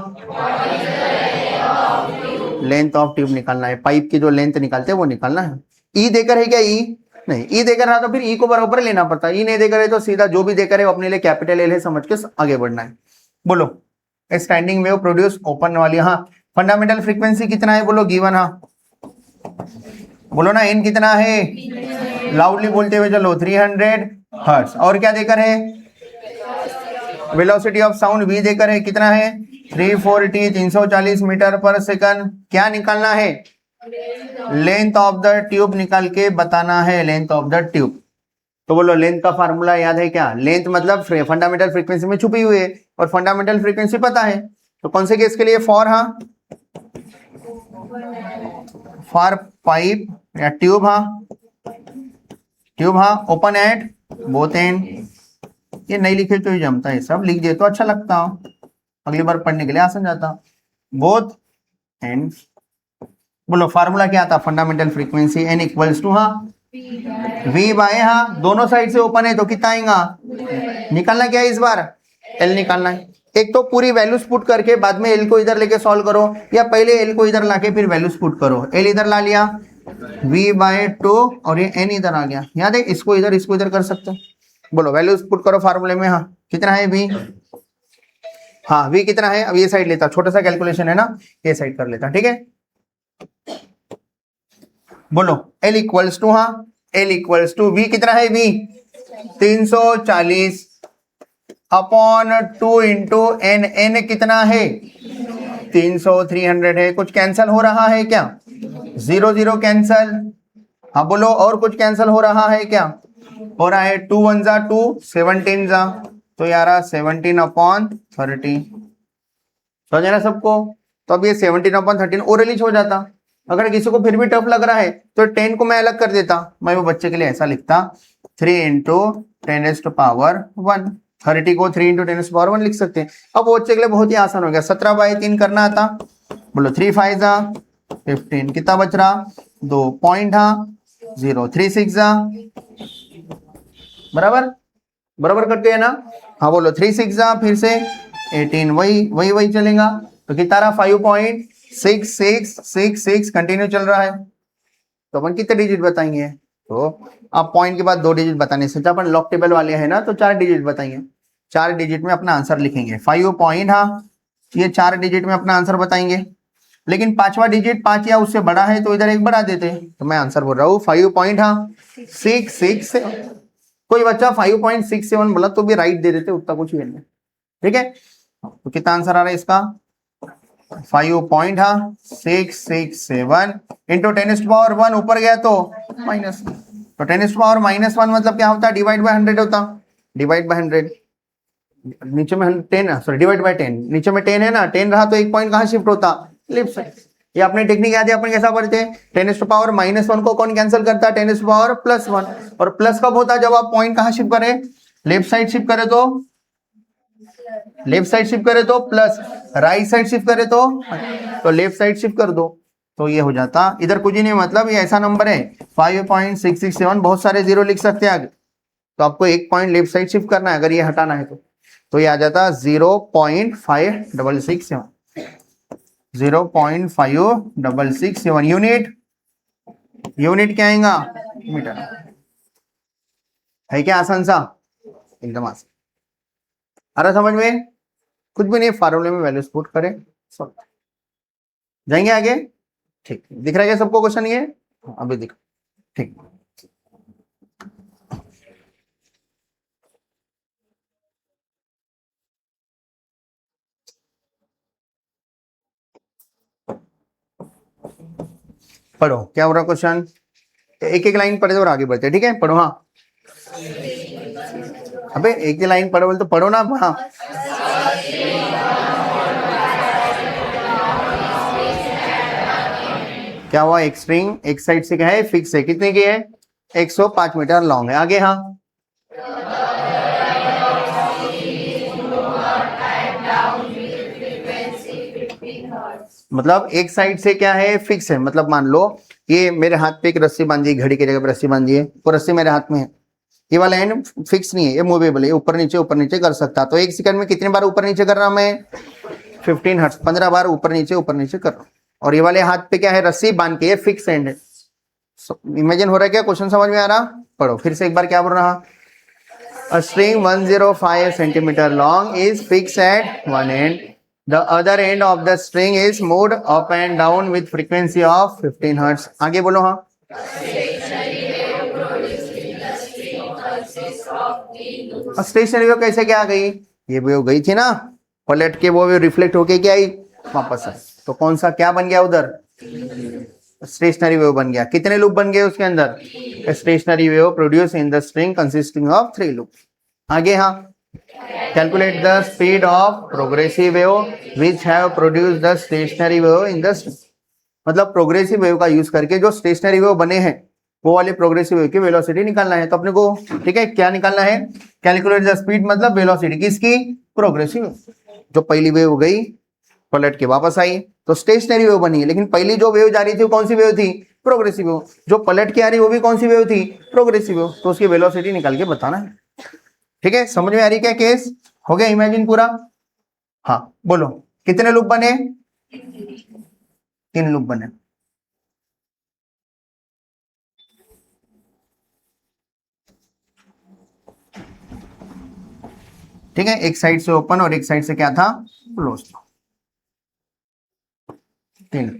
लेंथ ऑफ ट्यूब निकालना है, पाइप की जो लेंथ निकालते हैं वो निकालना है। ई देकर है क्या? ई नहीं, ई देकर रहा तो फिर ई को बराबर लेना पड़ता है। ई नहीं देकर है तो सीधा जो भी देकर है वो अपने लिए कैपिटल एल है समझ के आगे बढ़ना है। बोलो स्टैंडिंग वेव प्रोड्यूस ओपन वाली। हाँ फंडामेंटल फ्रीक्वेंसी कितना है? बोलो गिवन। हाँ बोलो ना एन कितना है? लाउडली बोलते हुए चलो 300 हर्ट्ज। और क्या देकर है? वेलोसिटी ऑफ साउंड v देकर है, कितना है? 340 मीटर पर सेकंड। क्या निकालना है? लेंथ ऑफ द ट्यूब निकाल के बताना है, लेंथ ऑफ द ट्यूब। तो बोलो लेंथ का फार्मूला याद है क्या? लेंथ मतलब फंडामेंटल फ्रीक्वेंसी में छुपी हुई है और फंडामेंटल फ्रीक्वेंसी पता है। तो कौन से केस के लिए? फॉर, हाँ फॉर पाइप या ट्यूब, हाँ ट्यूब, हाँ ओपन एट बोथ एंड। ये नहीं लिखे तो ही जमता है, सब लिख दिए तो अच्छा लगता, अगली बार पढ़ने के लिए आसान जाता। Both and. बोलो फार्मूला क्या था? Fundamental frequency N equals to, हाँ वी बाय, हाँ दोनों साइड से ओपन है तो कितना आएगा? निकालना क्या है इस बार? एल निकालना है। एक तो पूरी वैल्यूज पुट करके बाद में एल को इधर लेके सॉल्व करो, या पहले एल को इधर लाके फिर वैल्यूज पुट करो। एल इधर ला लिया, v/2 और ये n इधर आ गया। याद है, इसको इधर कर सकते हैं। बोलो वैल्यूज पुट करो फार्मूले में। हाँ कितना है v? हाँ v कितना है? अब ये साइड लेता, छोटा सा कैलकुलेशन है ना, ये साइड कर लेता। ठीक है, बोलो L इक्वल्स टू, हाँ L इक्वल्स टू v कितना है? v 340 upon 2 into n। n कितना है? 300 300 है। कुछ कैंसल हो रहा है क्या? 0 0 कैंसल। हाँ बोलो और कुछ कैंसल हो रहा है क्या? हो रहा है। 2 1 जा 2, 17 जा, तो यार 17 अपॉन 30। समझ ना सबको? तो अब ये 17 अपॉन 13 ओरली हो जाता। अगर किसी को फिर भी टफ लग रहा है तो 10 को मैं अलग कर देता, मैं वो बच्चे के लिए ऐसा लिखता 3 इंटू 10⁻1। 30 को 3 इंटू 10⁻1 लिख सकते हैं। अब वो बच्चे के लिए बहुत ही आसान हो गया, 17/3 करना आता। बोलो 3 5 जा 15, कितना बच रहा? 2 पॉइंट, हाँ 0 3 6 जा बराबर करते हैं ना। हाँ बोलो 3 6 जा फिर से 18, वही चलेगा। तो कितना रहा? 5.6666 कंटिन्यू चल रहा है। तो अपन कितने डिजिट बताएंगे? तो आप पॉइंट के बाद 2 डिजिट बताने से अपन लॉक टेबल वाले हैं ना, तो 4 डिजिट बताएंगे। 4 डिजिट में अपना आंसर लिखेंगे। 5 पॉइंट, हाँ ये 4 डिजिट में अपना आंसर बताएंगे। लेकिन 5वां डिजिट 5 या उससे बड़ा है तो इधर एक बढ़ा देते हैं। तो मैं आंसर बोल रहा हूँ 5 पॉइंट, हाँ 667। कोई बच्चा 5.67 बोला तो भी राइट दे देते, उतना कुछ भी नहीं। ठीक है, तो कितना आंसर आ रहा है इसका? 5.667 इंटू 10⁻1 ऊपर गया तो माइनस, तो 10⁻−1 मतलब क्या होता है? डिवाइड बाय 100 होता, डिवाइड बाय 100। नीचे में 10 सॉरी डिवाइड बाय 10, नीचे में 10 है ना, 10 रहा तो एक पॉइंट कहाँ शिफ्ट होता, लेफ्ट साइड। ये अपने टेक्निक याद है अपन कैसा पढ़ते हैं, 10⁻⁻1 को कौन कैंसिल करता है, 10⁻+1। और प्लस कब होता है, जब आप पॉइंट कहाँ शिफ्ट करें, लेफ्ट साइड शिफ्ट करे तो, लेफ्ट साइड शिफ्ट करे तो प्लस, राइट साइड शिफ्ट करे तो लेफ्ट साइड शिफ्ट कर दो, तो ये हो जाता। इधर कुछ ही नहीं, मतलब ये ऐसा नंबर है 5.667, बहुत सारे जीरो लिख सकते हैं आगे, तो आपको एक पॉइंट लेफ्ट साइड शिफ्ट करना है अगर ये हटाना है तो ये आ जाता 0.5667, 0.5667 यूनिट। यूनिट क्या आएगा, मीटर। है क्या आसान सा, एकदम आसान। आ रहा समझ में, कुछ भी नहीं, फार्मूले में वैल्यूज पुट करें, सब जाएंगे आगे। ठीक, दिख रहा है क्या सबको क्वेश्चन ये, अभी दिख, ठीक। पढ़ो क्या हो रहा क्वेश्चन, एक एक लाइन पढ़े और आगे बढ़ते, ठीक है, पढ़ो। हाँ अबे एक ही लाइन पढ़ो, बोले तो पढ़ो ना। हाँ क्या हुआ, एक स्ट्रिंग एक साइड से क्या है, फिक्स है, कितने की है, 105 मीटर लॉन्ग है। आगे हाँ, मतलब एक साइड से क्या है, फिक्स है, मतलब मान लो ये मेरे हाथ पे एक रस्सी बांधी, घड़ी की जगह पे रस्सी बांधी है, वो रस्सी मेरे हाथ में है, ये वाला एंड फिक्स नहीं है, ये मूवेबल है, ऊपर नीचे कर सकता। तो एक सेकंड में कितने बार ऊपर नीचे कर रहा हूं मैं, 15 हर्ट्ज, 15 बार ऊपर नीचे कर रहा हूं। और ये वाले हाथ पे क्या है, रस्सी बांध के, ये फिक्स एंड है। इमेजिन हो रहा है क्या, क्वेश्चन समझ में आ रहा, पढ़ो फिर से एक बार, क्या बोल रहा, a string 105 centimeter long is fixed at one end. The other end of the string is moved up and down with frequency of 15 hertz. आगे बोलो। हाँ स्टेशनरी वेव कैसे क्या आ गई, ये वेव गई थी ना, पलट के वो वेव रिफ्लेक्ट होके क्या आई, वापस आई, तो कौन सा क्या बन गया उधर, स्टेशनरी वेव बन गया। कितने लूप बन गए उसके अंदर, stationary wave produce in the string consisting of 3 loop. आगे हाँ, calculate the speed of progressive wave which have produce the stationary wave in the string. मतलब प्रोग्रेसिव वेव का यूज करके जो स्टेशनरी वेव बने हैं, वो वाले प्रोग्रेसिव वेव की वेलोसिटी निकालना है। तो अपने को ठीक है क्या निकालना है, कैलकुलेट द स्पीड मतलब वेलोसिटी किसकी, प्रोग्रेसिव। जो पहली वेव गई पलट के वापस आई तो स्टेशनरी वेव बनी है, लेकिन पहली जो वेव जा रही थी वो कौन सी वेव थी, प्रोग्रेसिव वेव। जो पलट के आ रही वो भी कौन सी वेव थी, प्रोग्रेसिव वेव। तो उसकी वेलोसिटी निकाल के बताना है। ठीक है, समझ में आ रही क्या केस, हो गया इमेजिन पूरा। हाँ बोलो कितने लूप बने, 3 लूप बने। ठीक है, एक साइड से ओपन और एक साइड से क्या था, क्लोज। 3।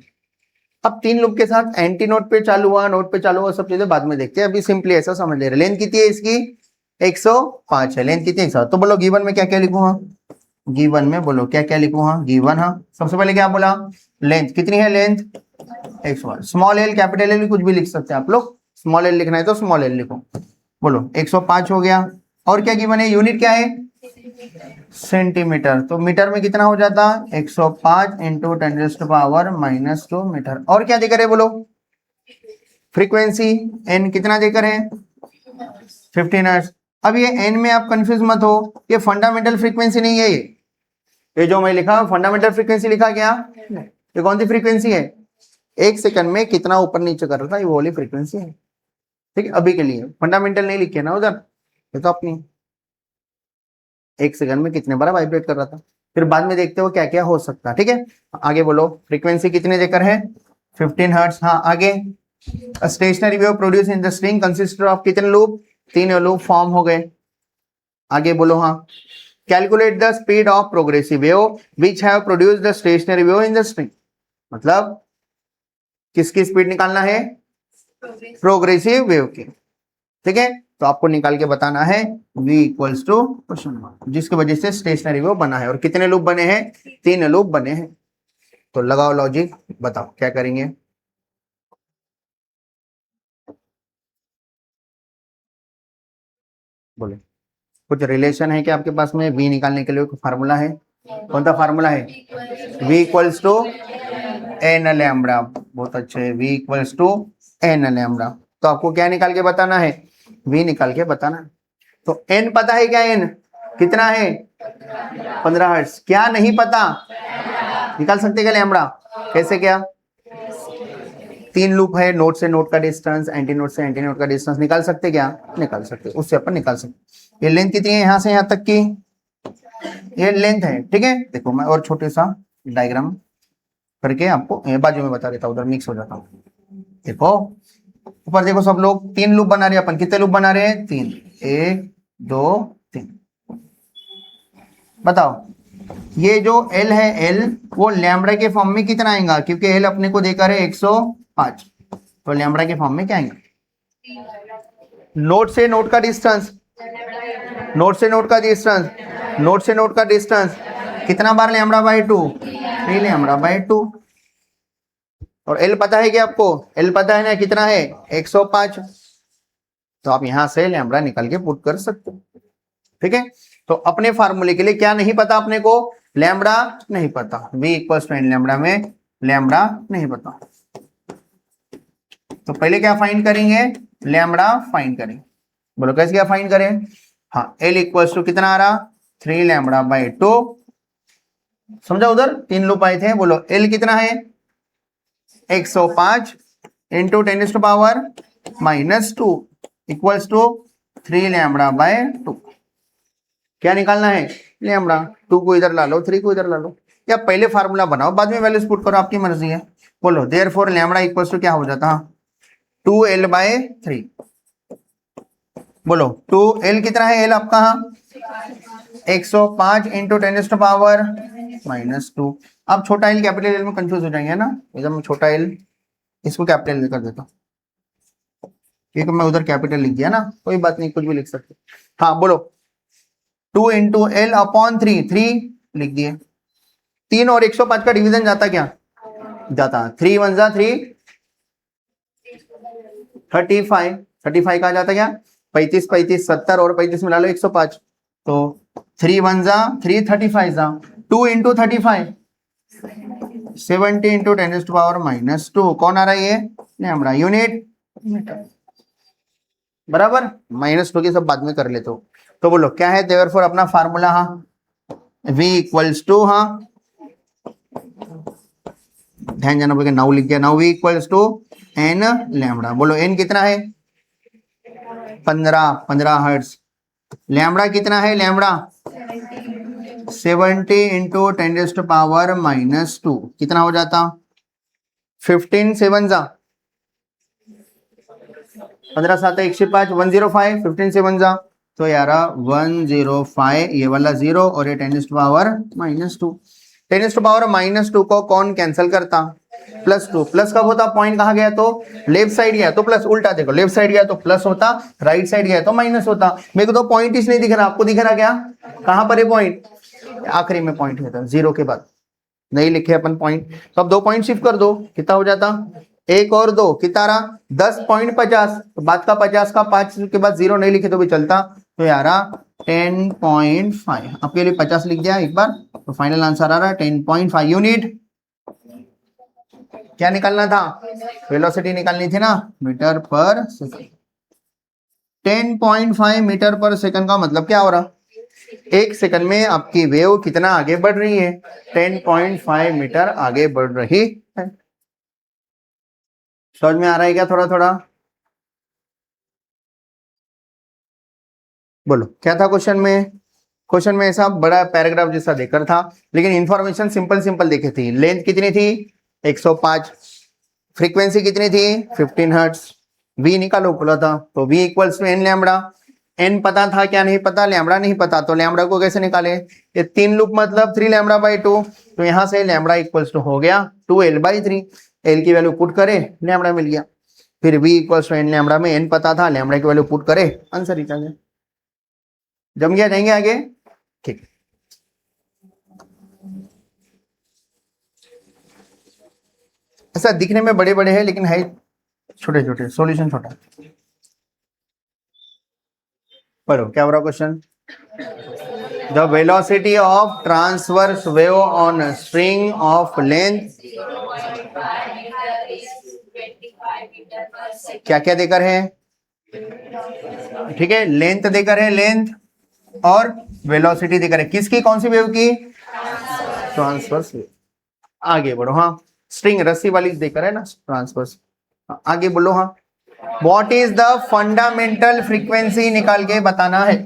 अब 3 लूप के साथ एंटी नोड पे चालू हुआ, नोड पे चालू हुआ, सब चीजें बाद में देखते हैं, अभी सिंपली ऐसा समझ ले रहे। लेंथ कितनी है इसकी, 105 है। लेंथ कितनी है, 100। तो बोलो गिवन में क्या क्या लिखूं, हाँ गिवन में बोलो क्या क्या लिखूं, हाँ गिवन। हाँ सबसे पहले क्या बोला, लेंथ कितनी है, length 105। Small L capital L कुछ भी लिख सकते हैं आप लोग, स्मॉल एल लिखना है तो स्मॉल एल लिखो। बोलो 105 हो गया। और क्या गिवन है, यूनिट क्या है, सेंटीमीटर। तो मीटर में कितना हो जाता, 105 इंटू 10⁻⁻² मीटर। और क्या देकर है बोलो, फ्रीक्वेंसी एन कितना देकर है, 15 हर्ट्ज। अब ये एन में आप कंफ्यूज मत हो, ये फंडामेंटल फ्रीक्वेंसी नहीं है, ये जो मैं लिखा फंडामेंटल फ्रीक्वेंसी लिखा क्या, ये कौन सी फ्रीक्वेंसी है, एक सेकंड में कितना ऊपर नीचे कर रहा था, ये वो वाली फ्रीक्वेंसी है। ठीक है, अभी के लिए फंडामेंटल नहीं लिखे ना उधर, ये तो अपनी एक सेकंड में कितने बार वाइब्रेट कर रहा था, फिर बाद में देखते हो क्या क्या हो सकता है। ठीक है, आगे बोलो फ्रीक्वेंसी कितने देकर है, 15 हर्ट्ज। हाँ आगे, stationary wave produce in the string consist of कितने लूप, 3 लूप फॉर्म हो गए। आगे बोलो हाँ, calculate the speed of progressive wave which have produce the stationary wave in the string. मतलब किसकी स्पीड निकालना है, प्रोग्रेसिव वेव की। ठीक है, तो आपको निकाल के बताना है v equals to question mark, जिसकी वजह से स्टेशनरी वेव बना है। और कितने लूप बने हैं, 3 लूप बने हैं। तो लगाओ लॉजिक, बताओ क्या करेंगे, बोले कुछ रिलेशन है क्या आपके पास में? v निकालने के लिए कोई फार्मूला है? कौन सा फार्मूला है? v equals to N lambda. बहुत अच्छे, v equals to N lambda. तो आपको क्या निकाल के बताना है? v निकाल के बताना है। तो n पता है क्या? n कितना है? 15 हर्ट्ज। क्या नहीं पता? निकाल सकते क्या लैम्बडा? कैसे? क्या 3 लूप है, नोड से नोड का डिस्टेंस, एंटी नोड से एंटी नोड का डिस्टेंस निकाल सकते क्या? निकाल सकते, उससे अपन निकाल सकते। ये लेंथ कितनी है यहां से यहां तक की? ये लेंथ है, ठीक है। देखो मैं और छोटे सा डायग्राम करके आपको बाजू में बता देता हूँ, उधर मिक्स हो जाता हूँ। देखो ऊपर देखो, सब लोग 3 लूप बना रहे हैं। अपन कितने लूप बना रहे हैं? 3, 1 2 3। बताओ ये जो L है, L वो लैम्बडा के फॉर्म में कितना आएगा? क्योंकि L अपने को देकर है 105, तो लैम्बडा के फॉर्म में क्या आएगा? नोड से नोड का डिस्टेंस, नोड से नोड का डिस्टेंस, नोड से नोड का डिस्टेंस कितना बार? Lambda by 2, 3 lambda by 2। और L पता है क्या आपको? L पता है ना कितना है? 105। तो आप यहां से लैम्बडा निकाल के पुट कर सकते हो, ठीक है। तो अपने फार्मूले के लिए क्या नहीं पता अपने को? लैम्बडा नहीं पता। v equals to N lambda में लैम्बडा नहीं पता, तो पहले क्या फाइंड करेंगे? लैम्बडा फाइंड करेंगे। बोलो कैसे क्या फाइंड करें? हाँ, L इक्वल्स टू कितना आ रहा? 3 लैम्बडा बाई 2। समझा? उधर 3 लूप आए थे। बोलो L कितना है? 105 into 10⁻⁻² equals to 3 lambda by 2। क्या निकालना है? लैम्बडा। 2 को इधर ला लो, 3 को इधर ला लो, या पहले फार्मूला बनाओ बाद में वैल्यूज पुट करो, आपकी मर्जी है। बोलो देयरफॉर लैम्बडा इक्वल्स टू क्या हो जाता? 2L bye 3। बोलो 2L कितना है? L आपका 105 इंटू 10⁻⁻²। अब छोटा L कैपिटल L में कंफ्यूज हो जाएंगे ना, एकदम छोटा L इसको कैपिटल L कर देता हूं, क्योंकि मैं उधर कैपिटल लिख दिया ना, कोई बात नहीं, कुछ भी लिख सकते। हाँ बोलो 2 इंटू L अपॉन 3, 3 लिख दिए। 3 और 105 का डिवीजन जाता क्या? जाता। 3 1 जा 3, 35, 35 कहा जाता क्या? 35 35 70 और 35 मिला लो 105, तो 3 1 जा 3, 35 जा 2 इंटू 35, 70 इंटू 10⁻⁻²। कौन आ रहा है ये? लैम्बडा। यूनिट मीटर, बराबर। -2 की सब बाद में कर लेते हो। तो बोलो क्या है देयरफॉर अपना फार्मूला? हाँ v इक्वल्स टू, हाँ ध्यान जाना पड़ेगा, 9 लिख दिया। 9 v equals to n lambda. बोलो n कितना है? 15 हर्ट्ज। लैम्बडा कितना है? लैम्बडा 70 इंटू 10⁻⁻² कितना हो जाता? 15 7 जा 15 7 105, 105, 15 7 जा तो यार 105, ये वाला 0 और ये 10⁻⁻²। 10⁻⁻² को कौन कैंसिल करता? +2। प्लस कब होता? पॉइंट कहाँ गया तो लेफ्ट साइड गया तो प्लस, उल्टा देखो, लेफ्ट साइड गया तो प्लस होता, राइट साइड गया तो माइनस होता। मेरे को तो पॉइंट इस नहीं दिख रहा, आपको दिख रहा क्या? कहां पर है पॉइंट? आखिरी में पॉइंट है, 0 के बाद नहीं लिखे अपन पॉइंट, तो अब 2 पॉइंट शिफ्ट कर दो, कितना हो जाता? 1 और 2 कितना रहा? 10.50। तो बाद का 50 का 5 के बाद 0 नहीं लिखे तो भी चलता, तो यार 10.5। आपके लिए 50 लिख दिया एक बार, तो फाइनल आंसर आ रहा है 10.5 यूनिट। क्या निकालना था? वेलोसिटी निकालनी थी ना, मीटर पर सेकंड। 10.5 मीटर पर सेकंड का मतलब क्या हो रहा? 1 सेकंड में आपकी वेव कितना आगे बढ़ रही है? 10.5 मीटर आगे बढ़ रही है। समझ में आ रहा है क्या थोड़ा थोड़ा? बोलो क्या था क्वेश्चन में? क्वेश्चन में ऐसा बड़ा पैराग्राफ जैसा देकर था, लेकिन इंफॉर्मेशन सिंपल सिंपल देखे थी। लेंथ कितनी थी? 105। फ्रीक्वेंसी कितनी थी? 15 हर्ट्ज। v निकालो बोला था, तो v equals to n lambda. n पता था क्या? नहीं पता। लैम्बडा नहीं पता, तो लैम्बडा को कैसे निकाले? ये 3 लूप मतलब 3 लैम्बडा बाई 2, तो यहां से लैम्बडा इक्वल्स टू हो गया 2l बाई 3। l की वैल्यू पुट करे, लैम्बडा मिल गया। फिर v equals to n lambda में n पता था, लैम्बडा की वैल्यू पुट करे, आंसर ही आ गया। जम गया? जाएंगे आगे? ठीक। ऐसा दिखने में बड़े बड़े हैं लेकिन है छोटे छोटे, सॉल्यूशन छोटा। पढ़ो क्या हो रहा question. The velocity of transverse wave on string of length क्या क्या देकर है, ठीक है, लेंथ देकर है, लेंथ और वेलोसिटी देकर है, किसकी, कौन सी वेव की, ट्रांसवर्स वेव। आगे बढ़ो, हाँ, स्ट्रिंग रस्सी वाली देकर है ना, ट्रांसवर्स। आगे बोलो, हाँ, what is the fundamental frequency निकाल के बताना है,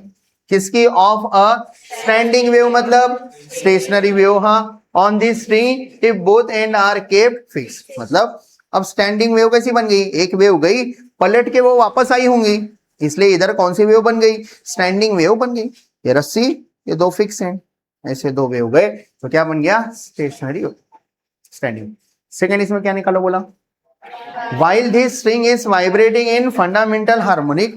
किसकी, ऑफ अ स्टैंडिंग वेव मतलब स्टेशनरी वेव, हाँ, on this string if both end are kept fix. मतलब अब स्टैंडिंग वेव कैसी बन गई, एक वेव गई पलट के वो वापस आई होंगी, इसलिए इधर कौन सी वेव बन गई, स्टैंडिंग वेव बन गई। ये रस्सी, ये दो फिक्स हैं, ऐसे दो वेव गए तो क्या बन गया, स्टेशनरी स्टैंडिंग। सेकंड इसमें क्या निकालो बोला, while this string is vibrating in fundamental harmonic,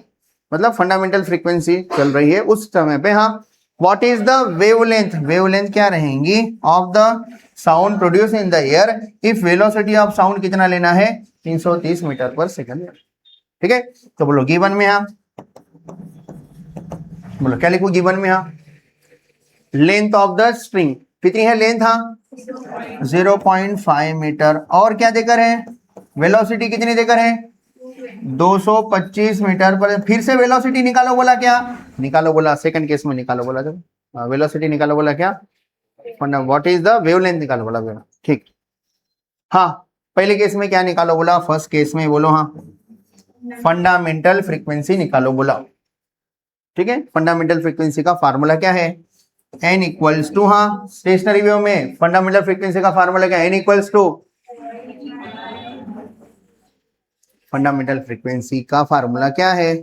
मतलब फंडामेंटल फ्रीक्वेंसी चल रही है उस समय पे, हाँ, what is the wavelength, wavelength क्या रहेंगी of the sound produce in the air if velocity of sound कितना लेना है, 330 मीटर पर सेकंड। ठीक है, तो बोलो गिवन में, हाँ, बोलो क्या लिखो गिवन में, हाँ, लेंथ ऑफ द स्ट्रिंग कितनी है, लेंथ, हाँ, 0.5 मीटर, और क्या देकर है, वेलोसिटी कितनी देकर है, 225 मीटर पर। फिर से वेलोसिटी निकालो बोला, क्या निकालो बोला, सेकंड केस में निकालो बोला, जब वेलोसिटी निकालो बोला, क्या, व्हाट इज द वेवलेंथ निकालो बोला, ठीक। हाँ, पहले केस में क्या निकालो बोला, फर्स्ट केस में बोलो, हाँ, फंडामेंटल फ्रीक्वेंसी निकालो बोला। ठीक है, फंडामेंटल फ्रीक्वेंसी का फार्मूला क्या है, n इक्वल्स टू, हाँ, स्टेशनरी वेव में फंडामेंटल फ्रीक्वेंसी का फार्मूला क्या है, n equals to, fundamental frequency का फार्मूला क्या है,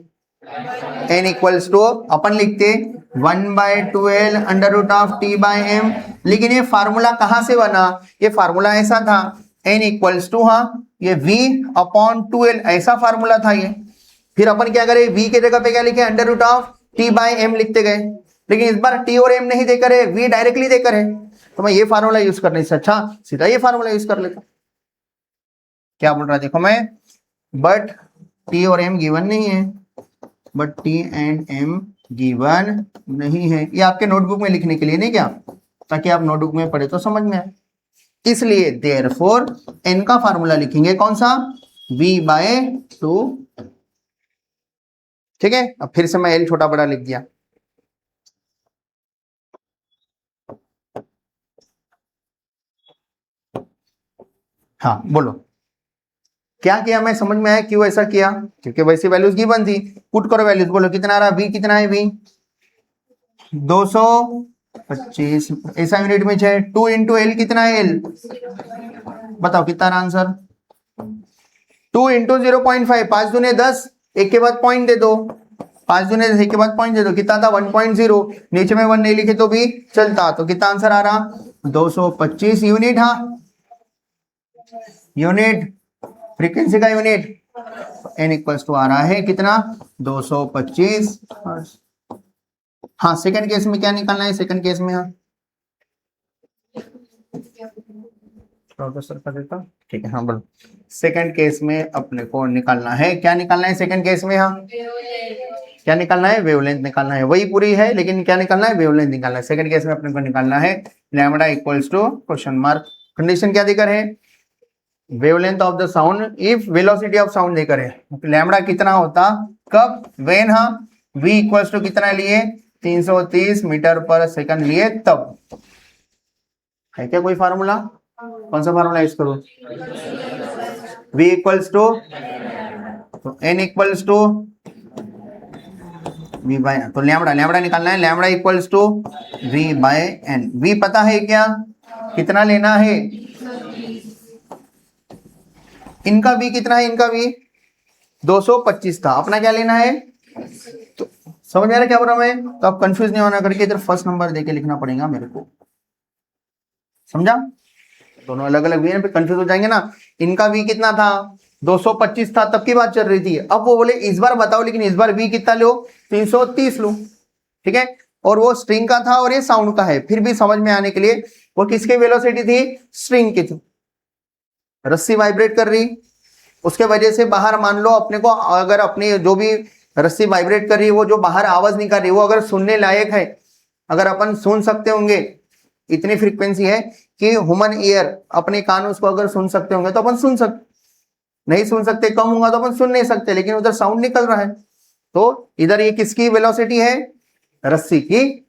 n इक्वल्स टू, अपन लिखते 1/12 under root of t by m, लेकिन ये फार्मूला कहां से बना, ये फार्मूला ऐसा था, n इक्वल्स टू, हाँ, ये v अपॉन 2l, ऐसा फार्मूला था ये। फिर अपन क्या करें, v के जगह पे क्या लिखे, under root of t by m लिखते गए, लेकिन इस बार t और m नहीं देकर है, v डायरेक्टली देकर है, तो मैं ये फार्मूला यूज करने से अच्छा सीधा ये फार्मूला यूज कर लेता। क्या बोल रहा है देखो, मैं, बट t और m गिवन नहीं है, but t and m given नहीं है, ये आपके नोटबुक में लिखने के लिए नहीं क्या, ताकि आप नोटबुक में पढ़े तो समझ में आए, इसलिए देयरफॉर n का फार्मूला लिखेंगे कौन सा, v/2। ठीक है, अब फिर से मैं l छोटा बड़ा लिख दिया। हाँ बोलो, क्या किया, मैं समझ में आया क्यों ऐसा किया, क्योंकि वैसी वैल्यूज गिवन थी, पुट करो वैल्यूज, बोलो कितना आ रहा, v कितना है, v 225, ऐसा यूनिट में है, 2 इंटू एल कितना है, l बताओ कितना आंसर, 2 इंटू 0.5, 5 दूने 10, एक के बाद पॉइंट दे दो, 5 दूने 10 एक के बाद पॉइंट दे दो, कितना था 1.0, नीचे में 1 नहीं लिखे तो भी चलता, तो कितना आंसर आ रहा, 225 यूनिट, हाँ, यूनिट फ्रीक्वेंसी का यूनिट, n इक्वल्स टू आ रहा है कितना, 225। हाँ, सेकंड केस में क्या निकालना है, सेकंड केस में, हाँ, प्रोफेसर का देता, ठीक है, हाँ बोलो, सेकंड केस में अपने को निकालना है, क्या निकालना है सेकंड केस में, हाँ, क्या निकालना है, वेवलेंथ निकालना है, वही पूरी है लेकिन क्या निकालना है, वेवलेंथ निकालना है। सेकंड केस में अपने को निकालना है lambda equals to question mark, condition क्या देकर है, wavelength of the sound if velocity of sound देकर है, लैम्बडा कितना होता, कब, व्हेन, हाँ, v इक्वल्स टू कितना लिए, 330 मीटर पर सेकंड लिए तब, है क्या कोई फार्मूला, कौन सा फार्मूला यूज करो, v इक्वल्स टू, तो n equals to v by, तो लैम्बडा, लैम्बडा निकालना है, lambda equals to v by n, v पता है क्या, कितना लेना है, इनका v कितना है, इनका v 225 था, अपना क्या लेना है, तो समझ में आ रहा क्या बोल रहा मैं, तो आप कंफ्यूज नहीं होना करके इधर फर्स्ट नंबर देके लिखना पड़ेगा मेरे को, समझा, दोनों अलग अलग वी पे कंफ्यूज हो जाएंगे ना। इनका वी कितना था, 225 था, तब की बात चल रही थी, अब वो बोले इस बार बताओ, लेकिन इस बार वी कितना लो, 330 लो, ठीक है, और वो स्ट्रिंग का था और ये साउंड का है, फिर भी समझ में आने के लिए, वो किसकी वेलोसिटी थी, स्ट्रिंग की थी, रस्सी वाइब्रेट कर रही, उसके वजह से बाहर मान लो अपने को, अगर अपनी जो भी रस्सी वाइब्रेट कर रही है, वो जो बाहर आवाज निकाल रही है वो अगर सुनने लायक है, अगर अपन सुन सकते होंगे, इतनी फ्रीक्वेंसी है कि ह्यूमन ईयर अपने कान उसको अगर सुन सकते होंगे तो अपन सुन सकते, नहीं सुन सकते, कम होगा तो अपन सुन नहीं सकते, लेकिन उधर साउंड निकल रहा है। तो इधर ये किसकी वेलोसिटी है, रस्सी की,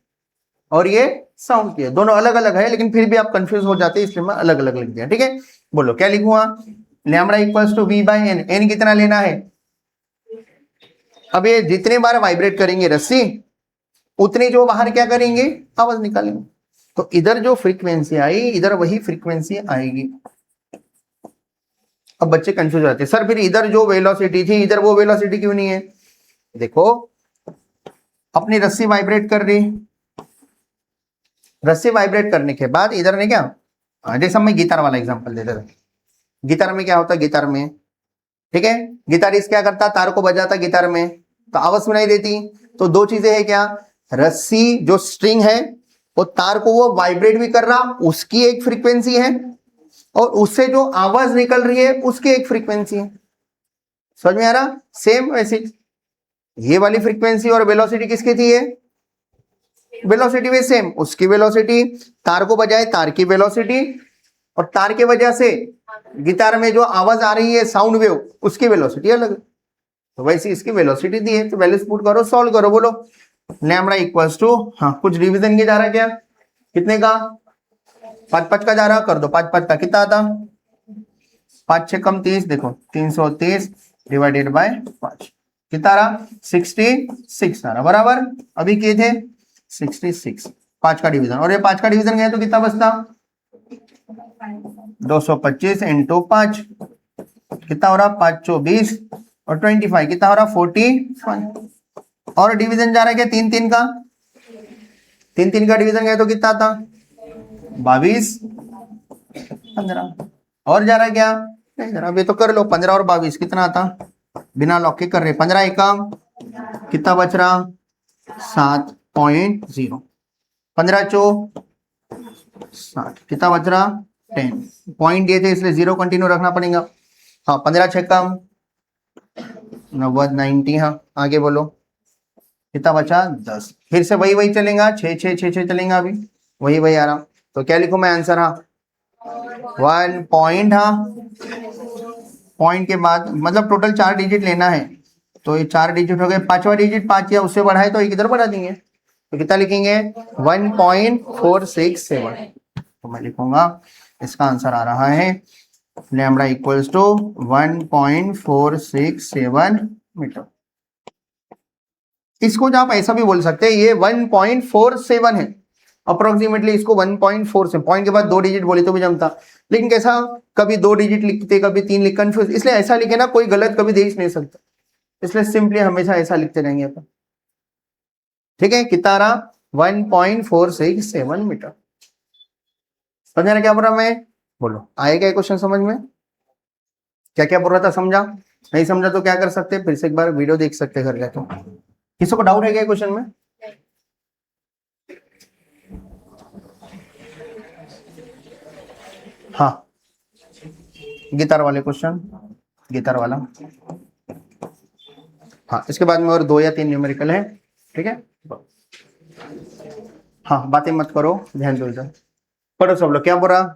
और ये साउंड की है। दोनों अलग अलग है लेकिन फिर भी आप कंफ्यूज हो जाते हैं, इसलिए मैं अलग अलग लिख दिया। ठीक है, बोलो क्या लिखूंगा, lambda equals to v by N, N कितना लेना है। अब ये जितने बार वाइब्रेट करेंगे रस्सी, उतनी जो बाहर क्या करेंगे, आवाज निकालेंगे। तो इधर जो फ्रीक्वेंसी आई, इधर वही फ्रीक्वेंसी आएगी। अब बच्चे कंफ्यूज हो जाते हैं, सर फिर इधर जो वेलोसिटी थी इधर वो वेलोसिटी क्यों नहीं है। देखो, अपनी रस्सी वाइब्रेट कर रही, रस्सी वाइब्रेट करने के बाद इधर ने क्या, जैसे मैं गिटार वाला एग्जांपल देते थे, गिटार में क्या होता है, गिटार में, ठीक है, गिटारिस्ट क्या करता, तार को बजाता गिटार में तो आवाज सुनाई देती। तो दो चीजें है क्या, रस्सी जो स्ट्रिंग है वो तार को वो वाइब्रेट भी कर रहा, उसकी एक फ्रीक्वेंसी है, और उससे जो आवाज निकल रही है उसकी एक फ्रीक्वेंसी है। समझ में आ रहा, सेम वैसे ये वाली फ्रीक्वेंसी और वेलोसिटी किसकी थी, ये वेलोसिटी भी सेम, उसकी वेलोसिटी, तार को बजाए तार की वेलोसिटी, और तार के वजह से गिटार में जो आवाज आ रही है साउंड वेव, उसकी वेलोसिटी अलग। तो वैसे इसकी वेलोसिटी दी है, तो वैल्यूज पुट करो, सॉल्व करो, बोलो लैम्बडा इक्वल्स टू, हाँ कुछ डिवीजन की जा रहा है क्या, कितने का, 5 का जा रहा, कर दो 5 का कितना आता, 5 6 कम 30, देखो 330 डिवाइडेड बाय 5 कितना रहा, 66 आ रहा, बराबर। अभी किए थे 66, 5 का डिवीजन, और ये 5 का डिवीजन गया तो कितना बचता, 225 इंटू 5 कितना हो रहा, 5 24 और 25 कितना हो रहा, 45। और डिवीजन जा रहा है क्या, 3 का, 3 का डिवीजन गया तो कितना आता, 22 15। और जा रहा है क्या, नहीं जा रहा, अभी तो कर लो, 15 और 22 कितना आता, बिना लॉक के कर रहे, 15 एकम कितना बच रहा, 7.0, 15 चो 60 कितना बच रहा, 10 पॉइंट दिए थे इसलिए 0 कंटिन्यू रखना पड़ेगा। हाँ 15 छक्का 90 90, हाँ आगे बोलो कितना बचा, 10, फिर से वही वही चलेगा, 6 6 6 6 चलेगा, अभी वही वही आ रहा। तो क्या लिखूं मैं आंसर, हाँ 1 पॉइंट, हाँ पॉइंट के बाद मतलब टोटल 4 डिजिट लेना है, तो ये 4 डिजिट हो गए, 5वां डिजिट 5 या उससे बढ़ाए तो एक इधर बढ़ा देंगे, तो कितना लिखेंगे 1.467। तो मैं लिखूंगा इसका आंसर आ रहा है लैम्बडा इक्वल्स टू 1.467 मीटर। इसको आप ऐसा भी बोल सकते हैं, ये 1.47 है अप्रोक्सीमेटली, इसको 1.4 से पॉइंट के बाद 2 डिजिट बोले तो भी जमता, लेकिन कैसा कभी 2 डिजिट लिखते कभी 3 लिख, कंफ्यूज, इसलिए ऐसा लिखे ना, कोई गलत कभी दे ही नहीं सकता, इसलिए सिंपली हमेशा ऐसा लिखते रहेंगे अपन। ठीक है, कितना रहा 1.467 मीटर। समझ रहे क्या बोल रहा मैं, बोलो आएगा ये क्वेश्चन समझ में, क्या क्या बोल रहा था समझा, नहीं समझा तो क्या कर सकते, फिर से एक बार वीडियो देख सकते घर जाके। किसी को डाउट है क्या क्वेश्चन में, हाँ गिटार वाले क्वेश्चन, गिटार वाला, हाँ इसके बाद में और 2 या 3 न्यूमेरिकल है, ठीक है। हाँ बातें मत करो, ध्यान दो इधर, पढ़ो सब लोग, क्या बोल रहा,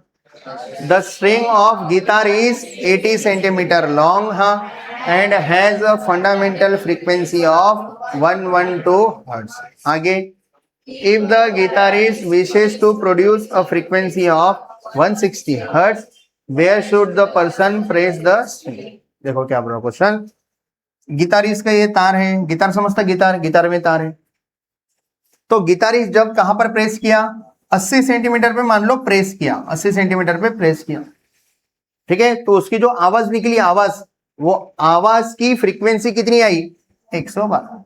the string of guitar is 80 centimetre long, हाँ, and has a fundamental frequency of 112 hertz. आगे, if the guitarist wishes to produce a frequency of 160 hertz, where should the person press the string. देखो क्या बोल रहा क्वेश्चन, गिटारिस्ट का ये तार है, गिटार समझता, गिटार, गिटार में तार है, तो गिटारिस्ट जब कहां पर प्रेस किया, 80 सेंटीमीटर पे मान लो प्रेस किया, 80 सेंटीमीटर पे प्रेस किया, ठीक है, तो उसकी जो आवाज निकली, आवाज, वो आवाज की फ्रीक्वेंसी कितनी आई, 112।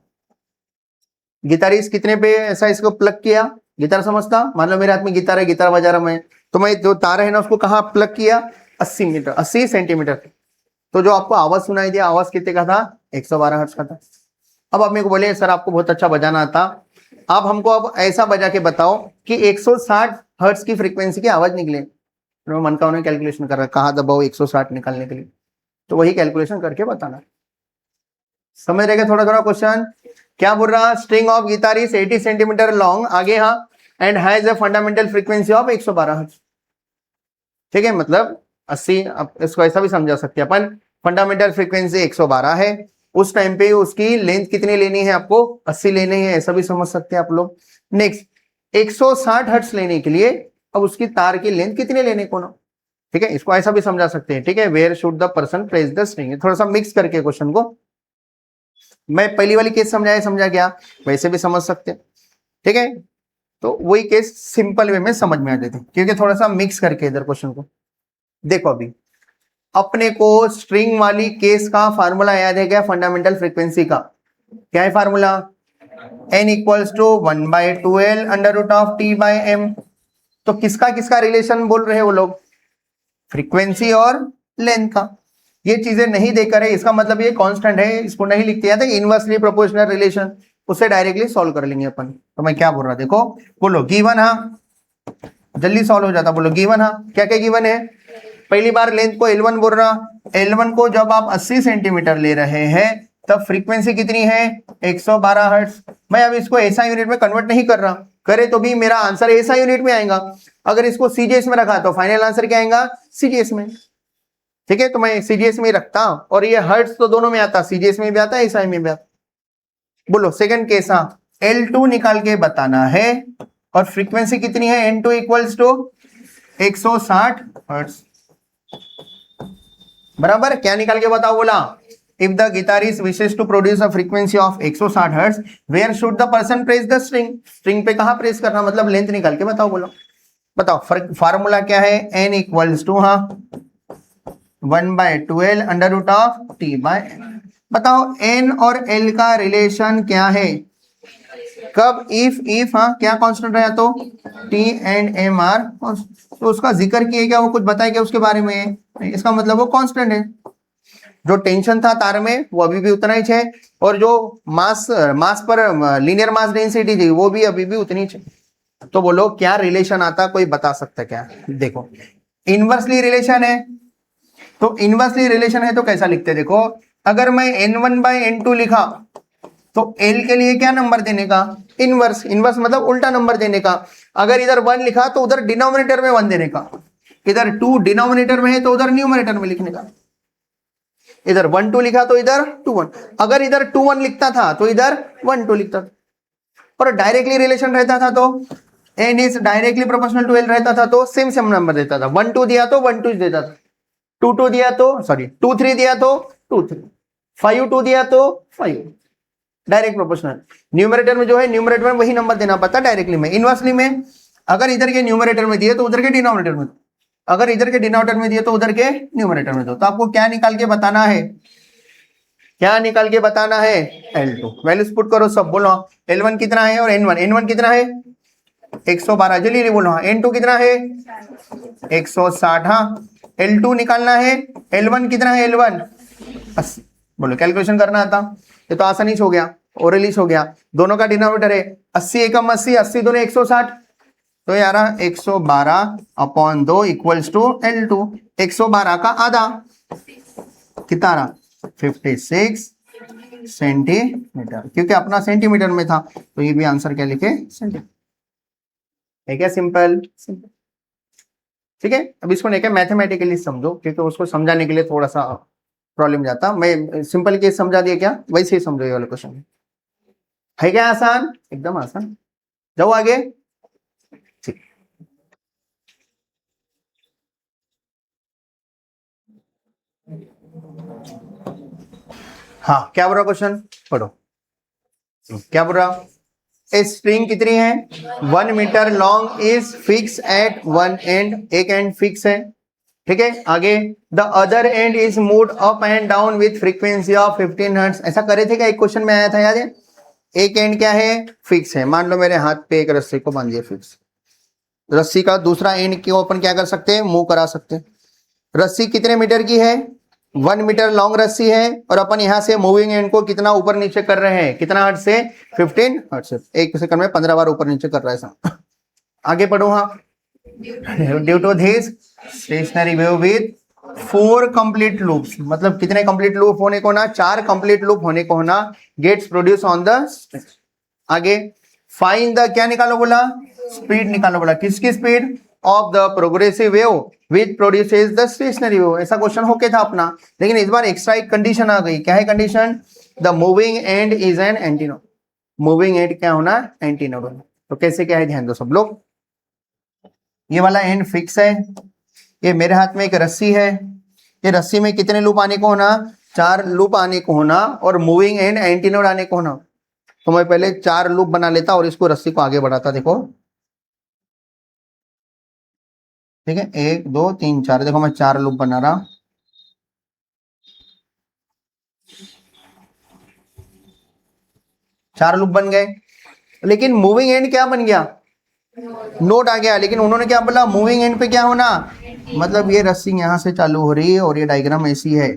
गिटारिस्ट कितने पे ऐसा इसको प्लग किया, गिटार समझता, मान लो मेरे हाथ में गिटार है, गिटार बजा रहा मैं, तो मैं जो तार है ना उसको कहां प्लग किया, 80 सेंटीमीटर, तो जो आपको आवाज सुनाई दिया, आवाज कितने का था, 112 हर्ट्ज का था। अब आप मेरे को बोले सर आपको बहुत अच्छा बजाना आता, आप हमको अब ऐसा बजा के बताओ कि 160 हर्ट्ज की फ्रीक्वेंसी की आवाज निकले। तो मन का उन्हें कैलकुलेशन कर रहा है, कहाँ दबाओ 160 निकालने के लिए, तो वही कैलकुलेशन करके बताना। समझ रहे थोड़ा थोड़ा क्वेश्चन क्या बोल रहा? String of guitar is 80 centimetre long, आगे हाँ, and has a fundamental frequency of 112 hertz. ठीक है, मतलब 80, इसको ऐसा भी समझा सकते हैं अपन, फंडामेंटल फ्रीक्वेंसी 112 है, उस टाइम पे उसकी लेंथ कितनी लेनी है आपको? 80 लेनी है, ऐसा भी समझ सकते हैं आप लोग। नेक्स्ट 160 हर्ट्ज लेने के लिए अब उसकी तार की लेंथ कितनी लेने को ना, ठीक है, इसको ऐसा भी समझा सकते हैं। ठीक है, where should the person place the string, थोड़ा सा मिक्स करके क्वेश्चन को, मैं पहली वाली केस समझा गया, वैसे भी समझ सकते हैं। ठीक है, तो वही केस सिंपल वे में समझ में आ जाती है, क्योंकि थोड़ा सा मिक्स करके इधर क्वेश्चन को देखो। अभी अपने को स्ट्रिंग वाली केस का फार्मूला याद है क्या? फंडामेंटल फ्रीक्वेंसी का क्या है formula? n equals to 1/2l under root of t by m। तो किसका किसका रिलेशन बोल रहे हैं वो लोग? फ्रीक्वेंसी और लेंथ का। ये चीजें नहीं देकर है, इसका मतलब ये कांस्टेंट है, इसको नहीं लिखते हैं, इनवर्सली प्रोपोर्शनल रिलेशन, उससे डायरेक्टली सॉल्व कर लेंगे अपन। तो मैं क्या बोल रहा, देखो बोलो गिवन, हाँ जल्दी सॉल्व हो जाता, बोलो गिवन, हाँ क्या क्या गिवन है? पहली बार लेंथ को L1 बोल रहा, L1 को जब आप 80 सेंटीमीटर ले रहे हैं तब फ्रीक्वेंसी कितनी है? 112 हर्ट्ज। मैं अब इसको ऐसा यूनिट में कन्वर्ट नहीं कर रहा, करे तो भी मेरा आंसर ऐसा यूनिट में आएगा। अगर इसको सीजीएस में रखा तो फाइनल आंसर क्या आएगा? सीजीएस में। ठीक है, तो मैं सीजीएस में रखता, और ये हर्ट्ज तो दोनों में आता, सीजीएस में भी आता है, एसआई में भी आता। बोलो सेकंड केस, हाँ L2 निकाल के बताना है, और फ्रीक्वेंसी कितनी है? N2 equals to 160 hertz. बराबर, क्या निकाल के बताओ? बोला if the guitarist wishes to produce a frequency of 160 hertz, where should the person press the string? String पे कहां प्रेस करना, मतलब लेंथ निकाल के बताओ। बोलो बताओ फार्मूला क्या है? n इक्वल्स टू हाँ 1/2l under root of t by m। बताओ n और l का रिलेशन क्या है? कब? इफ हाँ क्या कांस्टेंट रहा, तो t एंड m आर, तो उसका जिक्र किया क्या? वो कुछ बताया क्या उसके बारे में? इसका मतलब वो कांस्टेंट है। जो टेंशन था तार में वो अभी भी उतना ही है, और जो मास पर लीनियर मास डेंसिटी थी वो भी अभी भी उतनी है। तो बोलो क्या रिलेशन आता, कोई बता सकता क्या? देखो इनवर्सली रिलेशन है, तो इनवर्सली रिलेशन है तो कैसा लिखते? देखो अगर मैं n1/n2 लिखा तो l के लिए क्या नंबर देने का? इनवर्स। इनवर्स मतलब उल्टा नंबर देने का। अगर इधर 1 लिखा तो उधर डिनोमिनेटर में 1 देने का, इधर 2 डिनोमिनेटर में है तो उधर न्यूमरेटर में लिखने का। इधर 1 2 लिखा तो इधर 2 1, अगर इधर 2 1 लिखता था तो इधर 1 2 लिखता था। और डायरेक्टली रिलेशन रहता था तो n is directly proportional to l रहता था, तो सेम सेम नंबर देता था। 1 2 दिया तो 1 2 देता था, 2 2 दिया तो 2 3 दिया तो 2 3, 5 2 दिया तो 5, डायरेक्ट प्रोपोर्शनल। न्यूमरेटर में जो है, न्यूमरेटर में वही नंबर देना पड़ता, डायरेक्टली में। इनवर्सली में अगर इधर के न्यूमरेटर में दिए तो उधर के डिनोमिनेटर में, अगर इधर के डिनोमिनेटर में दिए तो उधर के न्यूमरेटर में दो। तो आपको क्या निकाल के बताना है? क्या निकाल के बताना है? L2 वैल्यूज पुट करो सब, बोलो L1 कितना है और N1 कितना है? 112, जल्दी बोलो। N2 कितना है? 160। हाँ L2 निकालना है, L1 कितना है? L1 80। बोलो कैलकुलेशन करना आता, ये तो आसानी से हो गया, ओरली हो गया। दोनों का डिनोमिनेटर है 80 एकम 80, 80 दोनों 160, तो यार 112/2 इक्वल्स टू L2। 112 का आधा कितना रहा? 56 सेंटीमीटर, क्योंकि अपना सेंटीमीटर में था तो ये भी आंसर क्या लिखे? सेंटीमीटर। है क्या? Simple simple. ठीक है, अब इसको नहीं क्या मैथमेटिकली समझो, क्योंकि उसको समझाने के लिए थोड़ा सा प्रॉब्लम जाता। मैं सिंपल केस समझा दिया क्या, वैसे ही समझो ये वाला क्वेश्चन। है क्या आसान? एकदम आसान। जाओ आगे। ठीक, हाँ क्या बोल रहा क्वेश्चन? पढ़ो क्या बोल रहा? ए स्ट्रिंग कितनी है? 1 metre long is fix at one end, एक एंड फिक्स है। ठीक है, आगे the other end is moved up and down with frequency of 15 hertz. ऐसा करे थे क्या? एक क्वेश्चन में आया था, याद है? एक एंड क्या है? फिक्स है। मान लो मेरे हाथ पे एक रस्सी को बांधिए फिक्स, रस्सी का दूसरा एंड को अपन क्या कर सकते हैं? मूव करा सकते हैं। रस्सी कितने मीटर की है? 1 मीटर लॉन्ग रस्सी है, और अपन यहाँ से मूविंग एंड को कितना ऊपर नीचे कर रहे हैं? कितना हर्ट्ज से? 15 हर्ट्ज से। एक सेकंड में 15 बार ऊपर नीचे कर रहा है सब। आगे पढ़ो। हाँ due to this stationary wave with 4 complete loops, मतलब कितने कंप्लीट लूप होने को ना, 4 कंप्लीट लूप होने को ना gets produce on the stage. आगे फाइंड द, क्या निकालो बोला, स्पीड निकालो बोला, किसकी speed, of the progressive wave which produces the stationary wave. ऐसा क्वेश्चन होके था अपना, लेकिन इस बार एक्स्ट्रा एक कंडीशन आ गई। क्या है condition, the moving and is an antinode. Moving and क्या होना, एंटीनोड होना। तो कैसे क्या है, ध्यान दो सब लोग। ये वाला एंड फिक्स है, ये मेरे हाथ में एक रस्सी है, ये रस्सी में कितने लूप आने को होना, 4 लूप आने को होना, और मूविंग एंड एंटीनोड आने को होना। तो मैं पहले 4 लूप बना लेता और इसको रस्सी को आगे बढ़ाता, देखो ठीक है, 1 2 3 4, देखो मैं 4 लूप बना रहा, चार लूप बन गए। लेकिन मूविंग एंड क्या बन गया, नोट आ गया। लेकिन उन्होंने क्या बोला, मूविंग एंड पे क्या होना, मतलब ये रस्सी यहां से चालू हो रही है और ये डायग्राम ऐसी है।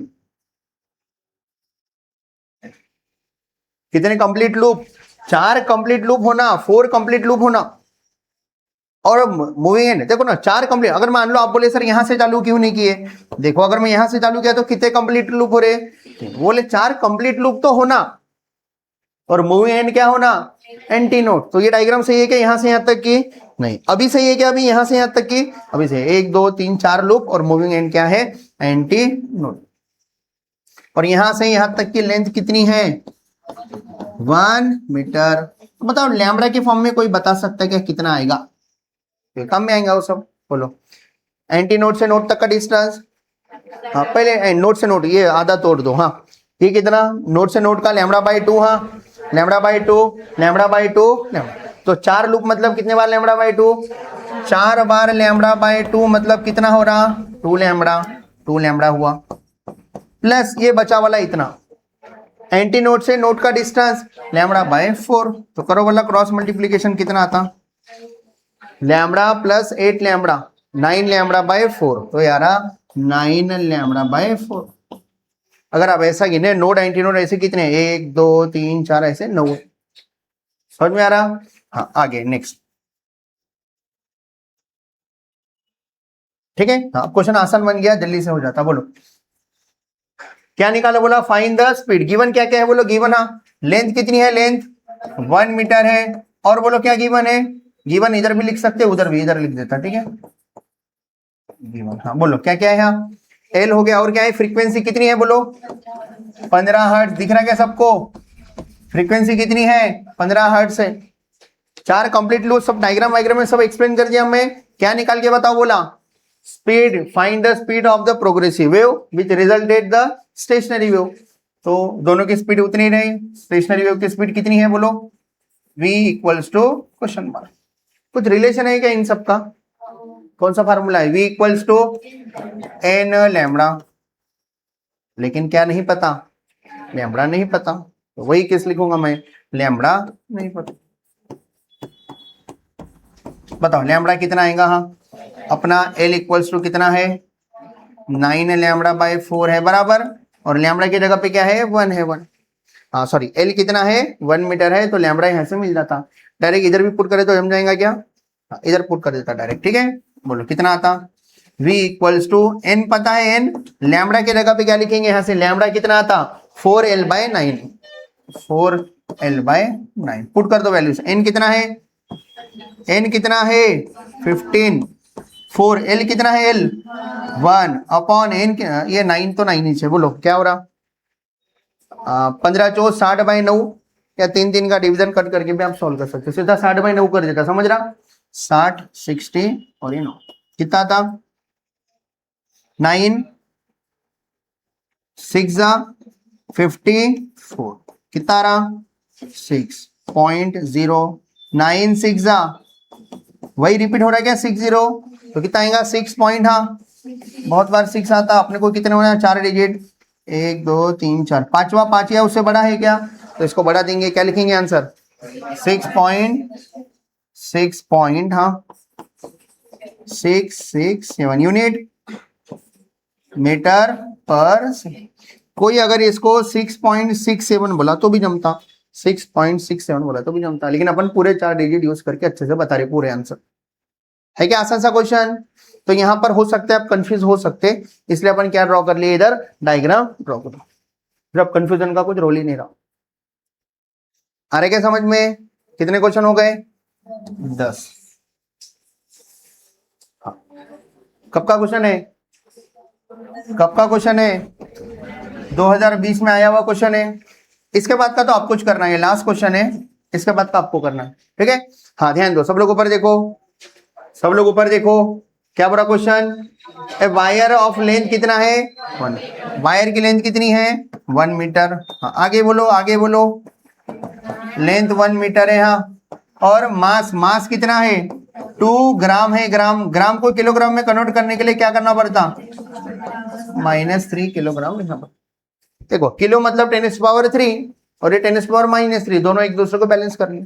कितने कंप्लीट लूप, 4 कंप्लीट लूप होना, 4 कंप्लीट लूप होना। और मूविंग एंड देखो ना, 4 कंप्लीट। अगर मान लो आप बोले सर यहां से चालू क्यों नहीं किए, देखो अगर मैं यहां से चालू किया तो कितने कंप्लीट लूप हो रहे, बोले 4 कंप्लीट लूप तो होना, और मूविंग एंड क्या होना, एंटी नोट। तो ये डायग्राम सही है क्या यहां से यहां तक की, नहीं। अभी सही है क्या, अभी यहां से यहां तक की, अभी सही है। 1 2 3 4 लूप और मूविंग एंड क्या है, एंटी नोट। और यहां से यहां तक की लेंथ कितनी है, 1 मीटर। बताओ लैम्बडा के फॉर्म में कोई बता सकता है क्या कितना आएगा, कम में आएगा वो सब, बोलो। एंटी नोट से नोट तक का डिस्टेंस, हाँ पहले नोट से नोट ये आधा तोड़ दो, हाँ ये कितना, नोट से नोट का लैम्बडा बाई 2, हाँ लैम्बडा बाई 2, लैम्बडा बाई 2, तो 4 लूप मतलब कितने बार लैम्बडा बाई 2, 4 बार लैम्बडा बाई 2, मतलब कितना हो रहा, 2 लैम्बडा हुआ, प्लस ये बचा वाला इतना। एंटी नोट से नोट का डिस्टेंस लैम्बडा बाय 4, तो करो वाला क्रॉस मल्टीप्लीकेशन कितना आता, lambda plus 8 lambda, 9 lambda by 4, तो यार 9 लैम्बडा बाय 4। अगर आप ऐसा गिने नोड एंटी नोड ऐसे कितने, 1 2 3 4 ऐसे 9, समझ में आ रहा। हाँ आगे नेक्स्ट, ठीक है। हाँ क्वेश्चन आसान बन गया, जल्दी से हो जाता। बोलो क्या निकाला, बोला फाइंड द स्पीड। गिवन क्या क्या है, बोलो गिवन, हाँ लेंथ कितनी है, लेंथ 1 मीटर है, और बोलो क्या गिवन है, गिवन इधर भी लिख सकते उधर भी, इधर लिख देता, ठीक है गिवन। हाँ बोलो क्या क्या है, यहाँ एल हो गया, और क्या है, फ्रीक्वेंसी कितनी है, बोलो 15 हर्ट्ज। दिख रहा क्या सबको, फ्रीक्वेंसी कितनी है 15 हर्ट्ज है। 4 कंप्लीट लो, सब डायग्राम वायग्राम में सब एक्सप्लेन कर दिया मैं। क्या निकाल के बताओ, बोला speed, find the speed of the progressive wave which resulted the stationary wave. तो दोनों की स्पीड उतनी रही, स्टेशनरी वेव की स्पीड कितनी है, बोलो v equals to question mark. कुछ रिलेशन है क्या इन सब का, कौन सा फार्मूला है, v equals to N lambda, लेकिन क्या नहीं पता, लैम्बडा नहीं पता, तो वही किस लिखूंगा मैं, लैम्बडा नहीं पता। बताओ लैम्बडा कितना आएगा, हाँ अपना l इक्वल्स टू कितना है, 9 लैम्बडा बाय 4 है बराबर, और लैम्बडा की जगह पे क्या है, 1 है, 1, हाँ सॉरी l कितना है 1 मीटर है, तो लैम्बडा यहाँ से मिल जाता। डायरेक्ट इधर भी पुट करे तो जम जाएगा क्या, इधर पुट कर देता डायरेक्ट, ठीक है। बोलो कितना आता, v इक्वल्स टू n, पता है n, लैम्बडा की जगह पे क्या लिखेंगे, यहाँ से लैम्बडा कितना आता 4l bye 9, 4l bye 9 put कर दो वैल्यूज। n कितना है, n कितना है 15, 4l कितना है l 1 अपॉन n, ये 9 तो 9 ही है। बोलो क्या हो रहा, 15 चौक 60 बाई 9, या 3 3 का डिवीजन कट करके भी आप सॉल्व कर सकते हो, सीधा 60 बाई 9 कर देता, समझ रहा, 60 60 और ये 9 कितना था, 9 6 54, कितना रहा 6.0, 9 6 वही रिपीट हो रहा है क्या 60, तो कितना आएगा 6 पॉइंट, हाँ बहुत बार 6 आता, अपने को कितने होना है 4 डिजिट, 1 2 3 4, पांचवा 5 या उससे बड़ा है क्या, तो इसको बढ़ा देंगे, क्या लिखेंगे आंसर 6 पॉइंट, हाँ 667 यूनिट मीटर पर सेकेंड। कोई अगर इसको 6.67 बोला तो भी जमता, 6.67 बोला तो भी जमता, लेकिन अपन पूरे 4 डिजिट यूज करके अच्छे से बता रहे पूरे आंसर। है क्या आसान सा क्वेश्चन, तो यहाँ पर हो सकता है आप कंफ्यूज हो सकते, इसलिए अपन क्या ड्रॉ कर लिए, इधर डायग्राम ड्रॉ करो, फिर अब कंफ्यूजन का कुछ रोल ही नहीं रहा। आ रहे क्या समझ में? कितने क्वेश्चन हो गए? 10। कब का क्वेश्चन है? कब का क्वेश्चन है? 2020 में आया हुआ क्वेश्चन है। इसके बाद का तो आप कुछ करना है, लास्ट क्वेश्चन है, इसके बाद का आपको करना है, ठीक है। हाँ ध्यान दो, सब लोग ऊपर देखो, सब लोग ऊपर देखो, क्या बोला question? A wire of length कितना है? 1। वायर की लेंथ कितनी है? 1 मीटर। हाँ, आगे बोलो, आगे बोलो। लेंथ 1 मीटर है, हाँ। और मास, मास कितना है? 2 ग्राम है। ग्राम, ग्राम को किलोग्राम में कन्वर्ट करने के लिए क्या करना पड़ता? -3 किलोग्राम लिखना पड़ता। देखो किलो मतलब 10⁻³ और ये 10⁻³ दोनों एक दूसरे को बैलेंस कर लिए,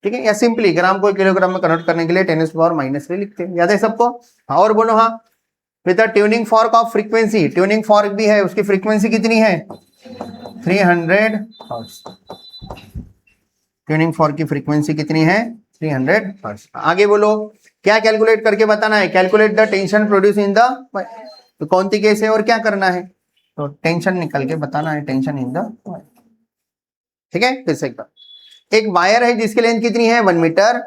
ठीक है। या सिंपली ग्राम को किलोग्राम में कन्वर्ट करने के लिए 10⁻³ लिखते हैं, याद है सबको? हाँ, और बोलो हाँ। With the tuning fork of frequency, tuning fork भी है, उसकी फ्रीक्वेंसी कितनी है? 300 हर्ट्ज। ट्यूनिंग फॉर्क की फ्रीक्वेंसी कितनी है? 300 हर्ट्ज। आगे बोलो, क्या कैलकुलेट करके बताना है? Calculate the tension produce in the, तो कौन सी केस है और क्या करना है? तो टेंशन निकल के बताना है, टेंशन इन द, ठीक है। फिर से एक बार, एक वायर है जिसकी लेंथ कितनी है? 1 मीटर,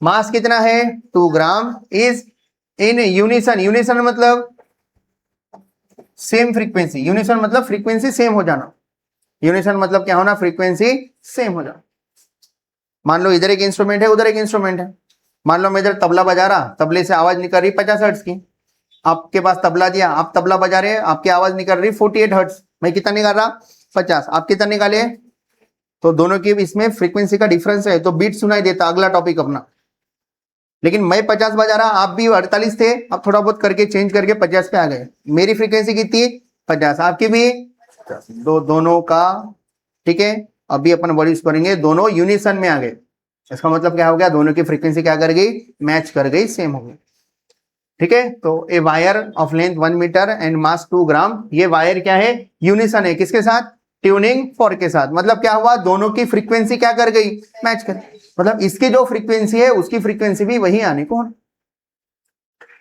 मास कितना है? 2 ग्राम, इज इन यूनिसन। यूनिसन मतलब सेम फ्रीक्वेंसी, यूनिसन मतलब फ्रीक्वेंसी सेम हो जाना। यूनिसन मतलब क्या होना? फ्रीक्वेंसी सेम हो जाना। मान लो इधर एक इंस्ट्रूमेंट है, उधर एक इंस्ट्रूमेंट है। मान लो मैं इधर तबला बजा रहा, तबले से आवाज निकल रही 50 हर्ट्ज की, आपके पास तबला दिया, आप तबला बजा रहे हैं, आपकी आवाज निकल रही 48 हर्ट्ज। मैं कितना निकाल रहा? 50। आप कितना निकाले? तो दोनों की इसमें फ्रीक्वेंसी का डिफरेंस है, तो बीट सुनाई देता। अगला टॉपिक अपना, लेकिन मैं 50 बजा रहा, आप भी 48 थे, अब थोड़ा बहुत करके चेंज करके 50 पे आ गए। मेरी फ्रीक्वेंसी कितनी? 50, आपकी भी 50। दोनों का, ठीक है। अभी अपन वर्ड यूज करेंगे, दोनों यूनिसन में आ गए। इसका मतलब क्या हो गया? दोनों की फ्रीक्वेंसी क्या कर गई? मैच कर गई, सेम हो गई, ठीक है। तो a wire of length 1 metre and mass 2 gram, ये वायर क्या है? यूनिसन है। किसके साथ? ट्यूनिंग फॉर्क के साथ। मतलब क्या हुआ? दोनों की फ्रीक्वेंसी क्या कर गई? मैच कर, मतलब इसकी जो फ्रीक्वेंसी है उसकी फ्रीक्वेंसी भी वही आने को,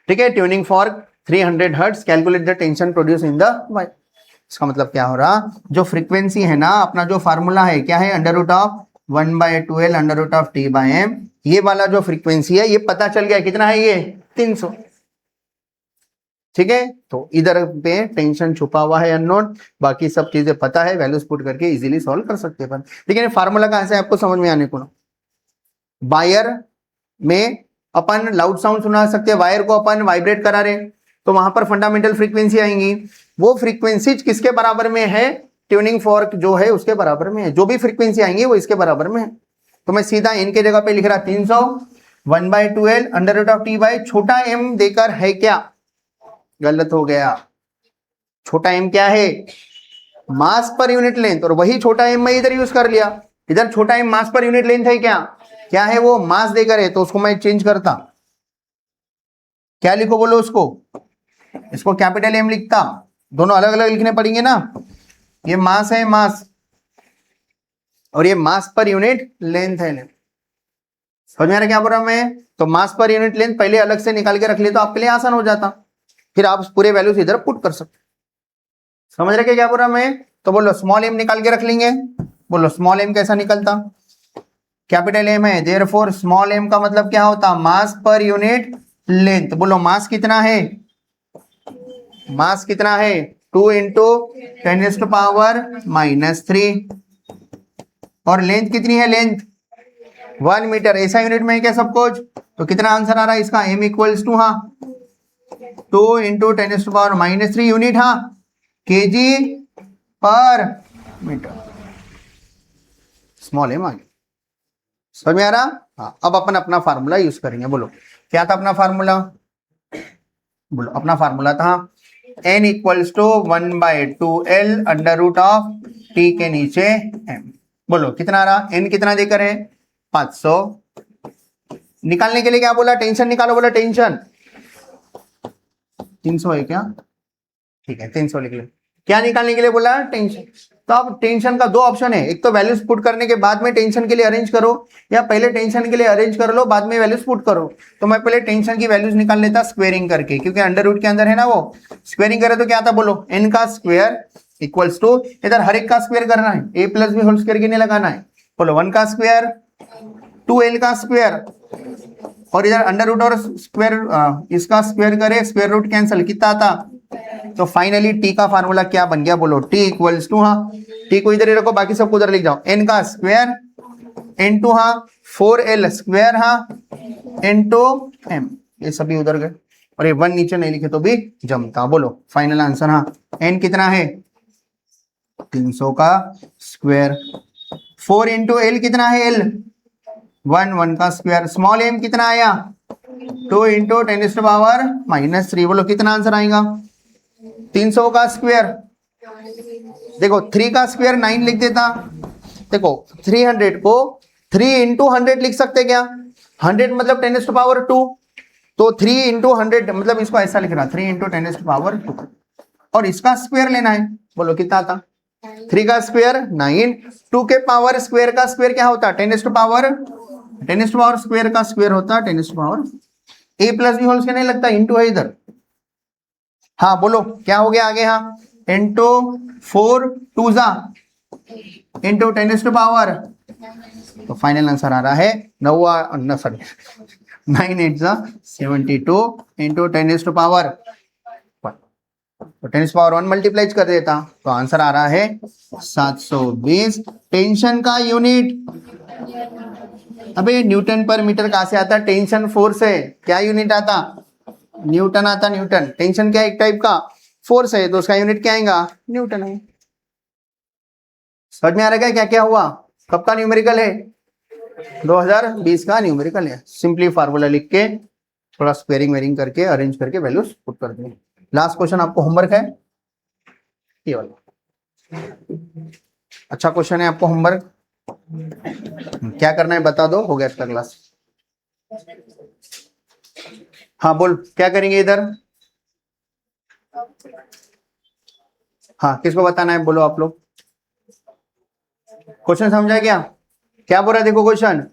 ठीक है। Tuning fork 300 hertz, calculate the tension produce in the wire. इसका मतलब क्या हो रहा? जो फ्रीक्वेंसी है ना, अपना जो फार्मूला है क्या है? √1/2L √T/m। ये वाला जो फ्रीक्वेंसी है, ये पता चल गया कितना है? ये 300, ठीक है। तो इधर पे टेंशन छुपा हुआ है अननोन, बाकी सब चीजें पता है, वैल्यूज पुट करके इजीली सॉल्व कर सकते हैं। लेकिन फार्मूला कहां से आपको समझ में आने को? वायर में अपन लाउड साउंड सुना सकते हैं, वायर को अपन वाइब्रेट करा रहे, तो वहां पर फंडामेंटल फ्रीक्वेंसी आएंगी। वो फ्रीक्वेंसी किसके बराबर में है? ट्यूनिंग फॉर्क जो है उसके बराबर में है। जो भी फ्रीक्वेंसी आएंगी वो इसके बराबर में है। तो मैं सीधा इनके जगह पे लिख रहा 300, 1/2L √T छोटा m देकर है क्या? गलत हो गया। छोटा m क्या है? मास पर यूनिट लेंथ, और वही छोटा m मैं इधर यूज कर लिया। इधर छोटा m मास पर यूनिट लेंथ है क्या? क्या है वो? मास देकर है, तो उसको मैं चेंज करता, क्या लिखो बोलो उसको? इसको कैपिटल M लिखता। दोनों अलग अलग लिखने पड़ेंगे ना। ये मास है, मास, और ये मास पर यूनिट लेंथ है। समझ में आ रहा क्या बोल रहा मैं? तो मास पर यूनिट लेंथ पहले अलग से निकाल के रख ले तो आपके लिए आसान हो जाता, फिर आप पूरे वैल्यूज इधर पुट कर सकते। समझ रहे क्या बोल रहा मैं? तो बोलो स्मॉल m निकाल के रख लेंगे। बोलो स्मॉल m कैसा निकलता? कैपिटल M है, देयरफॉर स्मॉल m का मतलब क्या होता? मास पर यूनिट लेंथ। बोलो मास कितना है? मास कितना है? 2 × 10⁻³ और लेंथ कितनी है? Length 1 metre. ऐसा यूनिट में है क्या सब कुछ? तो कितना आंसर आ रहा है इसका? m = हाँ 2 × 10⁻³ यूनिट, हाँ kg/मीटर। स्मॉल m आ गया। समझ में आ रहा? हाँ, अब अपन अपना फार्मूला यूज करेंगे। बोलो क्या था अपना फार्मूला? बोलो अपना फार्मूला था n = 1/2L √T के नीचे m। बोलो कितना आ रहा? n कितना देकर है? 500। निकालने के लिए क्या बोला? टेंशन निकालो। बोला टेंशन 300 है क्या? ठीक है 300 लिख लो। क्या निकालने के लिए बोला? टेंशन। तो अब टेंशन का दो ऑप्शन है, एक तो वैल्यूज पुट करने के बाद में टेंशन के लिए अरेंज करो, या पहले टेंशन के लिए अरेंज कर लो बाद में वैल्यूज पुट करो। तो मैं पहले टेंशन की वैल्यूज निकाल लेता स्क्वेयरिंग करके, क्योंकि अंडर रूट के अंदर है ना वो। स्क्वेयरिंग करे तो क्या आता बोलो, n का स्क्वायर इक्वल्स टू, इधर हर एक का स्क्वायर करना है, a plus B whole square गिने लगाना है। बोलो 1 का स्क्वायर 2l का स्क्वायर, और इधर अंडर रूट और स्क्वायर इसका स्क्वायर करे, स्क्वायर रूट कैंसिल, कितना आता। तो फाइनली टी का फार्मूला क्या बन गया बोलो, टी इक्वल्स टू, हाँ टी को इधर ही रखो, बाकी सबको उधर लिख जाओ, n का स्क्वायर इनटू हाँ 4l स्क्वायर हाँ इनटू m, ये सभी उधर गए, और ये 1 नीचे नहीं लिखे तो भी जमता। बोलो फाइनल आंसर, हाँ n कितना है 300 का स्क्वायर, 4 इंटू एल कितना है l 1 का स्क्वायर, स्मॉल m कितना आया 2 इंटू 10⁻⁻3। बोलो कितना आंसर आएगा 300 का स्क्वायर। देखो 3 का स्क्वायर 9 लिख देता, देखो 300 को 3 इंटू 100 लिख सकते क्या, 100 मतलब 10⁻2, तो 3 इंटू 100 मतलब इसको ऐसा लिख रहा 3 इंटू 10⁻2, और इसका स्क्वायर लेना है। बोलो कितना आता 3 का स्क्वायर 9, 2 के पावर स्क्वायर का स्क्वायर क्या होता 10 स्क्वायर का स्क्वायर होता 10 a plus B whole square नहीं लगता, इंटू है इधर। हाँ बोलो क्या हो गया आगे, हाँ इंटू 4 2 जा इंटू 10 तो फाइनल आंसर आ रहा है 9 8 जा 72 इंटू 10⁻1, तो 10⁻1 मल्टीप्लाई कर देता, तो आंसर आ रहा है 720। टेंशन का यूनिट, अबे न्यूटन पर मीटर कहां से आता, टेंशन फोर्स है, क्या यूनिट आता न्यूटन आता, न्यूटन। टेंशन क्या एक टाइप का फोर्स है, तो उसका यूनिट क्या आएगा न्यूटन है। समझ में आ रहा है क्या क्या हुआ, कब का न्यूमेरिकल है 2020 का न्यूमेरिकल है। सिंपली फार्मूला लिख के थोड़ा स्क्वेयरिंग वेरिंग करके अरेंज करके वैल्यूज पुट कर दें। लास्ट क्वेश्चन आपको होमवर्क है ये वाला, अच्छा क्वेश्चन है आपको होमवर्क, क्या करना है बता दो, हो गया इसका क्लास। हाँ बोल क्या करेंगे इधर, हाँ किसको बताना है बोलो आप लोग, क्वेश्चन समझा क्या बोल रहा है, देखो question,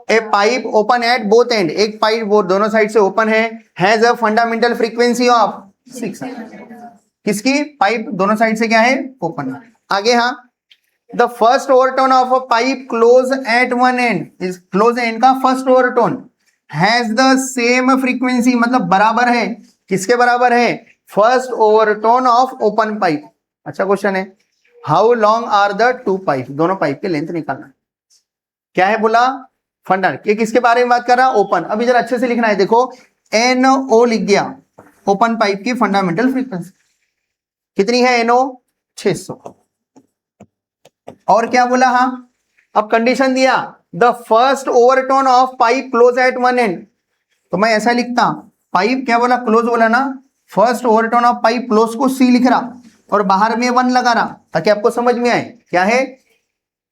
A pipe open at both and, एक पाइप दोनों साइड से ओपन है, has a fundamental frequency of 6, किसकी पाइप दोनों साइड से क्या है ओपन। आगे हाँ, the first overtone of a pipe close at one end, इस क्लोज एंड का first overtone has the same frequency, मतलब बराबर है, किसके बराबर है first overtone of open pipe. अच्छा क्वेश्चन है, how long are the two pipe, दोनों पाइप के लेंथ निकालना। क्या है बोला फंडा, ये किसके बारे में बात कर रहा ओपन। अभी जरा अच्छे से लिखना है, देखो NO लिख दिया, ओपन पाइप की फंडामेंटल फ्रीक्वेंसी कितनी है NO 600। और क्या बोला, हाँ अब कंडीशन दिया the first overtone of pipe close at one and, तो मैं ऐसा लिखता पाइप क्या बोला क्लोज बोला ना, first overtone of pipe close को C लिख रहा और बाहर में 1 लगा रहा, ताकि आपको समझ में आए क्या है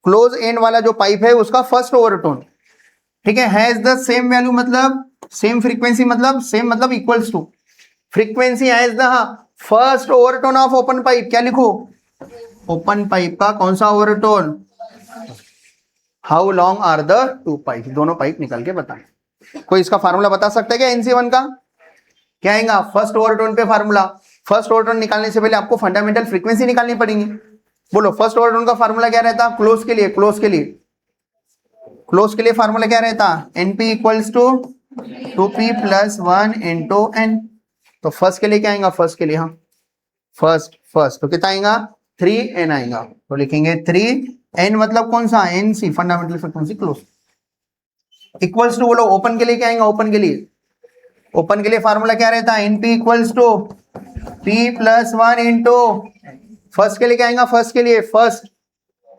क्लोज एंड वाला जो पाइप है उसका फर्स्ट ओवरटोन, ठीक है, हैज द सेम वैल्यू मतलब सेम फ्रीक्वेंसी, मतलब सेम मतलब equals to frequency has the first overtone of open pipe, क्या लिखो ओपन पाइप का कौन सा overtone, how long are the two pipe, दोनों पाइप निकाल के बताएं। कोई इसका फार्मूला बता सकता है क्या NC1 का, क्या आएगा फर्स्ट ओवरटोन पे फार्मूला। फर्स्ट ओवरटोन निकालने से पहले आपको फंडामेंटल फ्रीक्वेंसी निकालनी पड़ेगी। बोलो फर्स्ट ओवरटोन का फार्मूला क्या रहता, क्लोज के लिए फार्मूला क्या रहता, NP equals to 2P + 1 into N। तो फर्स्ट के लिए क्या आएगा, फर्स्ट के लिए हाँ फर्स्ट तो कितना आएगा 3N आएगा, तो लिखेंगे 3N मतलब कौन सा NC fundamental frequency close, equals to बोलो ओपन के लिए क्या आएगा, ओपन के लिए फार्मूला क्या रहता है NP equals to P + 1 into, first के लिए क्या आएगा, फर्स्ट के लिए first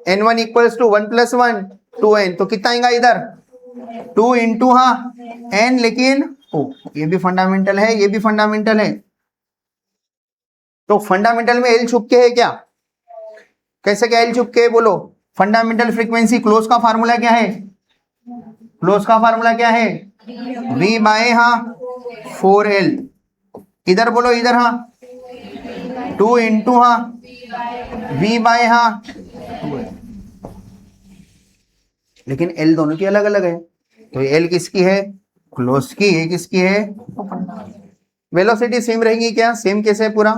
N1 equals to 1 + 1 2N, तो कितना आएगा इधर 2 इंटू हाँ N, लेकिन ये भी फंडामेंटल है ये भी फंडामेंटल है, तो फंडामेंटल में L छुप के है क्या, कैसे क्या L छुप के है बोलो, फंडामेंटल फ्रीक्वेंसी क्लोज का फार्मूला क्या है, V बाय हाँ 4L, इधर बोलो इधर हाँ 2 इंटू हाँ V बाय हाँ लेकिन एल दोनों की अलग अलग है। तो एल किसकी है? क्लोज की। ये किसकी है? वेलोसिटी सेम रहेगी क्या? सेम कैसे है पूरा?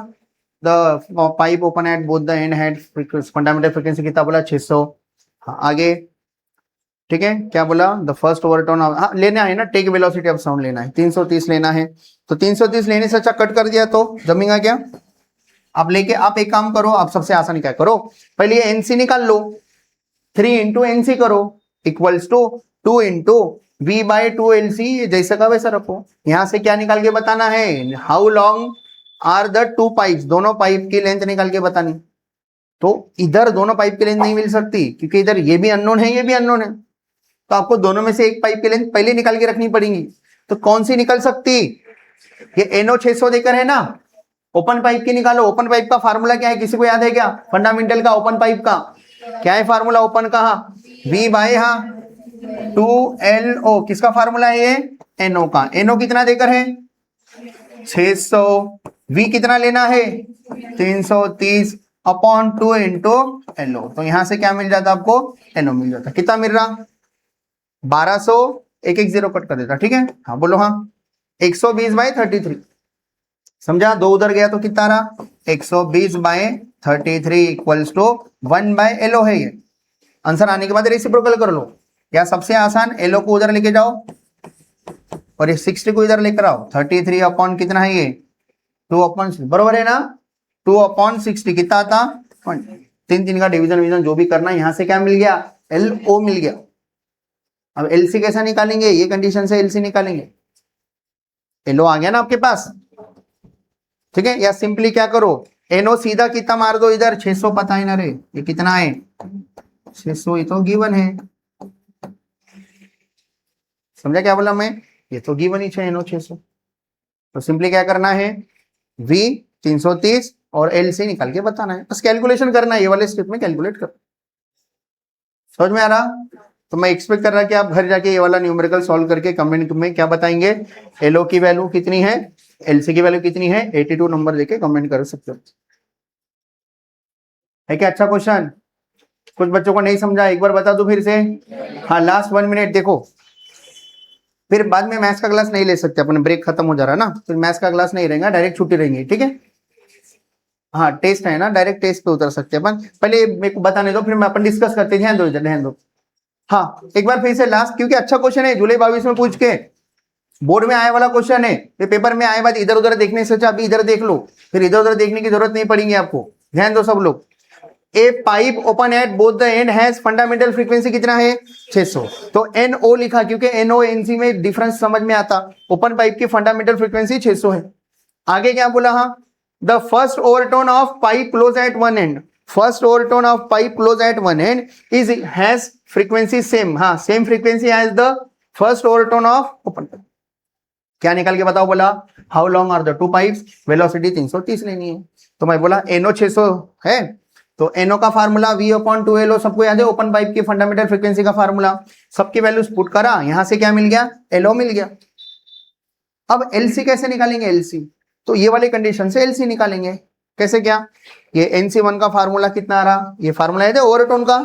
The pipe open at both the and had fundamental frequency कितना बोला? 600। हाँ, आगे ठीक है, क्या बोला? द फर्स्ट ओवरटोन, हाँ लेना है ना, टेक वेलोसिटी ऑफ साउंड लेना है, 330 लेना है। तो 330 लेने से अच्छा कट कर दिया तो जमेगा क्या? आप लेके आप एक काम करो, आप सबसे आसान क्या करो, पहले ये एनसी निकाल लो, 3 इंटू एनसी करो equals to 2 into V by 2 LC, जैसा का वैसा रखो। यहां से क्या निकाल के बताना है? How long are the two pipes, दोनों पाइप की लेंथ निकाल के बतानी। तो इधर दोनों पाइप की लेंथ नहीं मिल सकती क्योंकि इधर ये भी अननोन है, ये भी अननोन है, तो आपको दोनों में से एक पाइप की लेंथ पहले निकाल के रखनी पड़ेगी। तो कौन सी निकल सकती? ये NO 600 देकर है ना, ओपन पाइप की निकालो। ओपन पाइप का फार्मूला क्या है, किसी को याद है क्या? फंडामेंटल का ओपन पाइप का क्या है फार्मूला? ओपन का V बाय 2LO, किसका फार्मूला है ये? NO का। NO कितना देकर है? 600। V कितना लेना है? 330 अपॉन 2 इंटू LO। तो यहां से क्या मिल जाता आपको? NO मिल जाता। कितना मिल रहा? 1200। एक एक जीरो कट कर देता, ठीक है। हाँ बोलो। हाँ 120 बाय 33, समझा? 2 उधर गया तो कितना रहा? 120 by 33 equals to 1 by LO है ये। आंसर आने के बाद रेसिप्रोकल कर लो, या सबसे आसान LO को उधर लेके जाओ और ये 60 को इधर लेकर आओ। 33 अपॉन कितना है ये? 2 अपॉन 6, बरोबर है ना? 2 अपॉन 60 कितना आता? 3 का डिवीजन जो भी करना है। यहां से क्या मिल गया? LO मिल गया। अब LC कैसा निकालेंगे? ये कंडीशन से LC निकालेंगे। LO आ गया ना आपके पास, ठीक है। या सिंपली क्या करो, NO सीधा कितना मार दो इधर, 600 पता है ना रे, ये कितना है? 600, ये तो गिवन है। समझा क्या बोला मैं? ये तो गिवन ही है NO 600। तो सिंपली क्या करना है, V 330 और LC निकाल के बताना है, बस कैलकुलेशन करना है, ये वाले स्टेप में कैलकुलेट कर। समझ में आ रहा? तो मैं एक्सपेक्ट कर रहा कि आप घर जाके ये वाला न्यूमेरिकल सॉल्व करके कमेंट में क्या बताएंगे, LO की वैल्यू कितनी है, LC की वैल्यू कितनी है, 82 नंबर देके कमेंट कर सकते हो। है क्या अच्छा क्वेश्चन? कुछ बच्चों को नहीं समझा, एक बार बता दो फिर से। हाँ लास्ट 1 मिनट देखो, फिर बाद में मैथ्स का क्लास नहीं ले सकते अपन, ब्रेक खत्म हो जा रहा है ना, फिर मैथ्स का क्लास नहीं रहेगा, डायरेक्ट छुट्टी रहेंगी, ठीक है। हाँ टेस्ट है ना, डायरेक्ट टेस्ट पे उतर सकते हैं अपन। पहले मेरे को बताने दो, फिर मैं अपन डिस्कस करते हैं। ध्यान दो इधर, ध्यान दो। हाँ एक बार फिर से लास्ट, क्योंकि अच्छा क्वेश्चन है, जुलाई 22 में पूछ के बोर्ड में आए वाला क्वेश्चन है। फिर पेपर में आए बाद इधर उधर देखने से अच्छा अभी इधर देख लो, फिर इधर उधर देखने की जरूरत नहीं पड़ेगी आपको। ध्यान दो सब लोग। A pipe open at both the end has fundamental frequency कितना है? 600। तो NO लिखा क्योंकि NO NC में डिफरेंस समझ में आता। ओपन पाइप की फंडामेंटल फ्रीक्वेंसी 600 है। आगे क्या बोला? हाँ the first overtone of pipe close at one end, first overtone of pipe close at one end is has frequency same, हाँ same frequency as the first overtone of open pipe. क्या निकाल के बताओ? बोला how long are the two pipes, velocity 330 लेनी है। तो मैं बोला NO 600 है, तो NO का फार्मूला V अपॉन 2LO सबको याद है, ओपन पाइप की फंडामेंटल फ्रीक्वेंसी का फार्मूला। सबकी वैल्यूज पुट करा, यहां से क्या मिल गया? LO मिल गया। अब LC कैसे निकालेंगे? LC तो ये वाली कंडीशन से LC निकालेंगे। कैसे क्या? ये NC1 का फार्मूला कितना आ रहा? ये फार्मूला है ओवरटोन का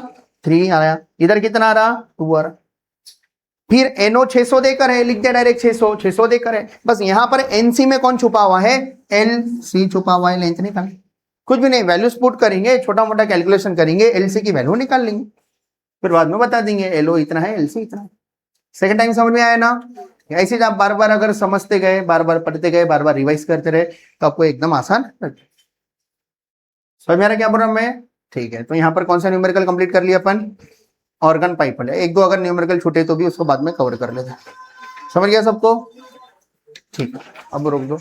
3 आया, इधर कितना आ रहा? 2 आ रहा। फिर NO 600 देकर है, लिख दिया डायरेक्ट 600 देकर है। बस यहां पर NC में कौन छुपा हुआ है? LC छुपा हुआ है, लेंथ निकाल, कुछ भी नहीं, वैल्यूज पुट करेंगे, छोटा मोटा कैलकुलेशन करेंगे, LC की वैल्यू निकाल लेंगे, फिर बाद में बता देंगे LO इतना है, LC इतना है। सेकंड टाइम समझ में आया ना? ऐसे आप बार बार अगर समझते गए, बार बार पढ़ते गए, बार बार रिवाइज करते रहे तो आपको एकदम आसान लगेगा। समझ में आ रहा क्या बोल रहा हूं मैं? ठीक है, तो यहाँ पर कौन सा न्यूमेरिकल कंप्लीट कर लिया अपन? ऑर्गन पाइप वाले। एक दो अगर न्यूमेरिकल छूटे तो भी उसको बाद में कवर कर लेते। समझ गया सबको? ठीक है, अब रोक दो।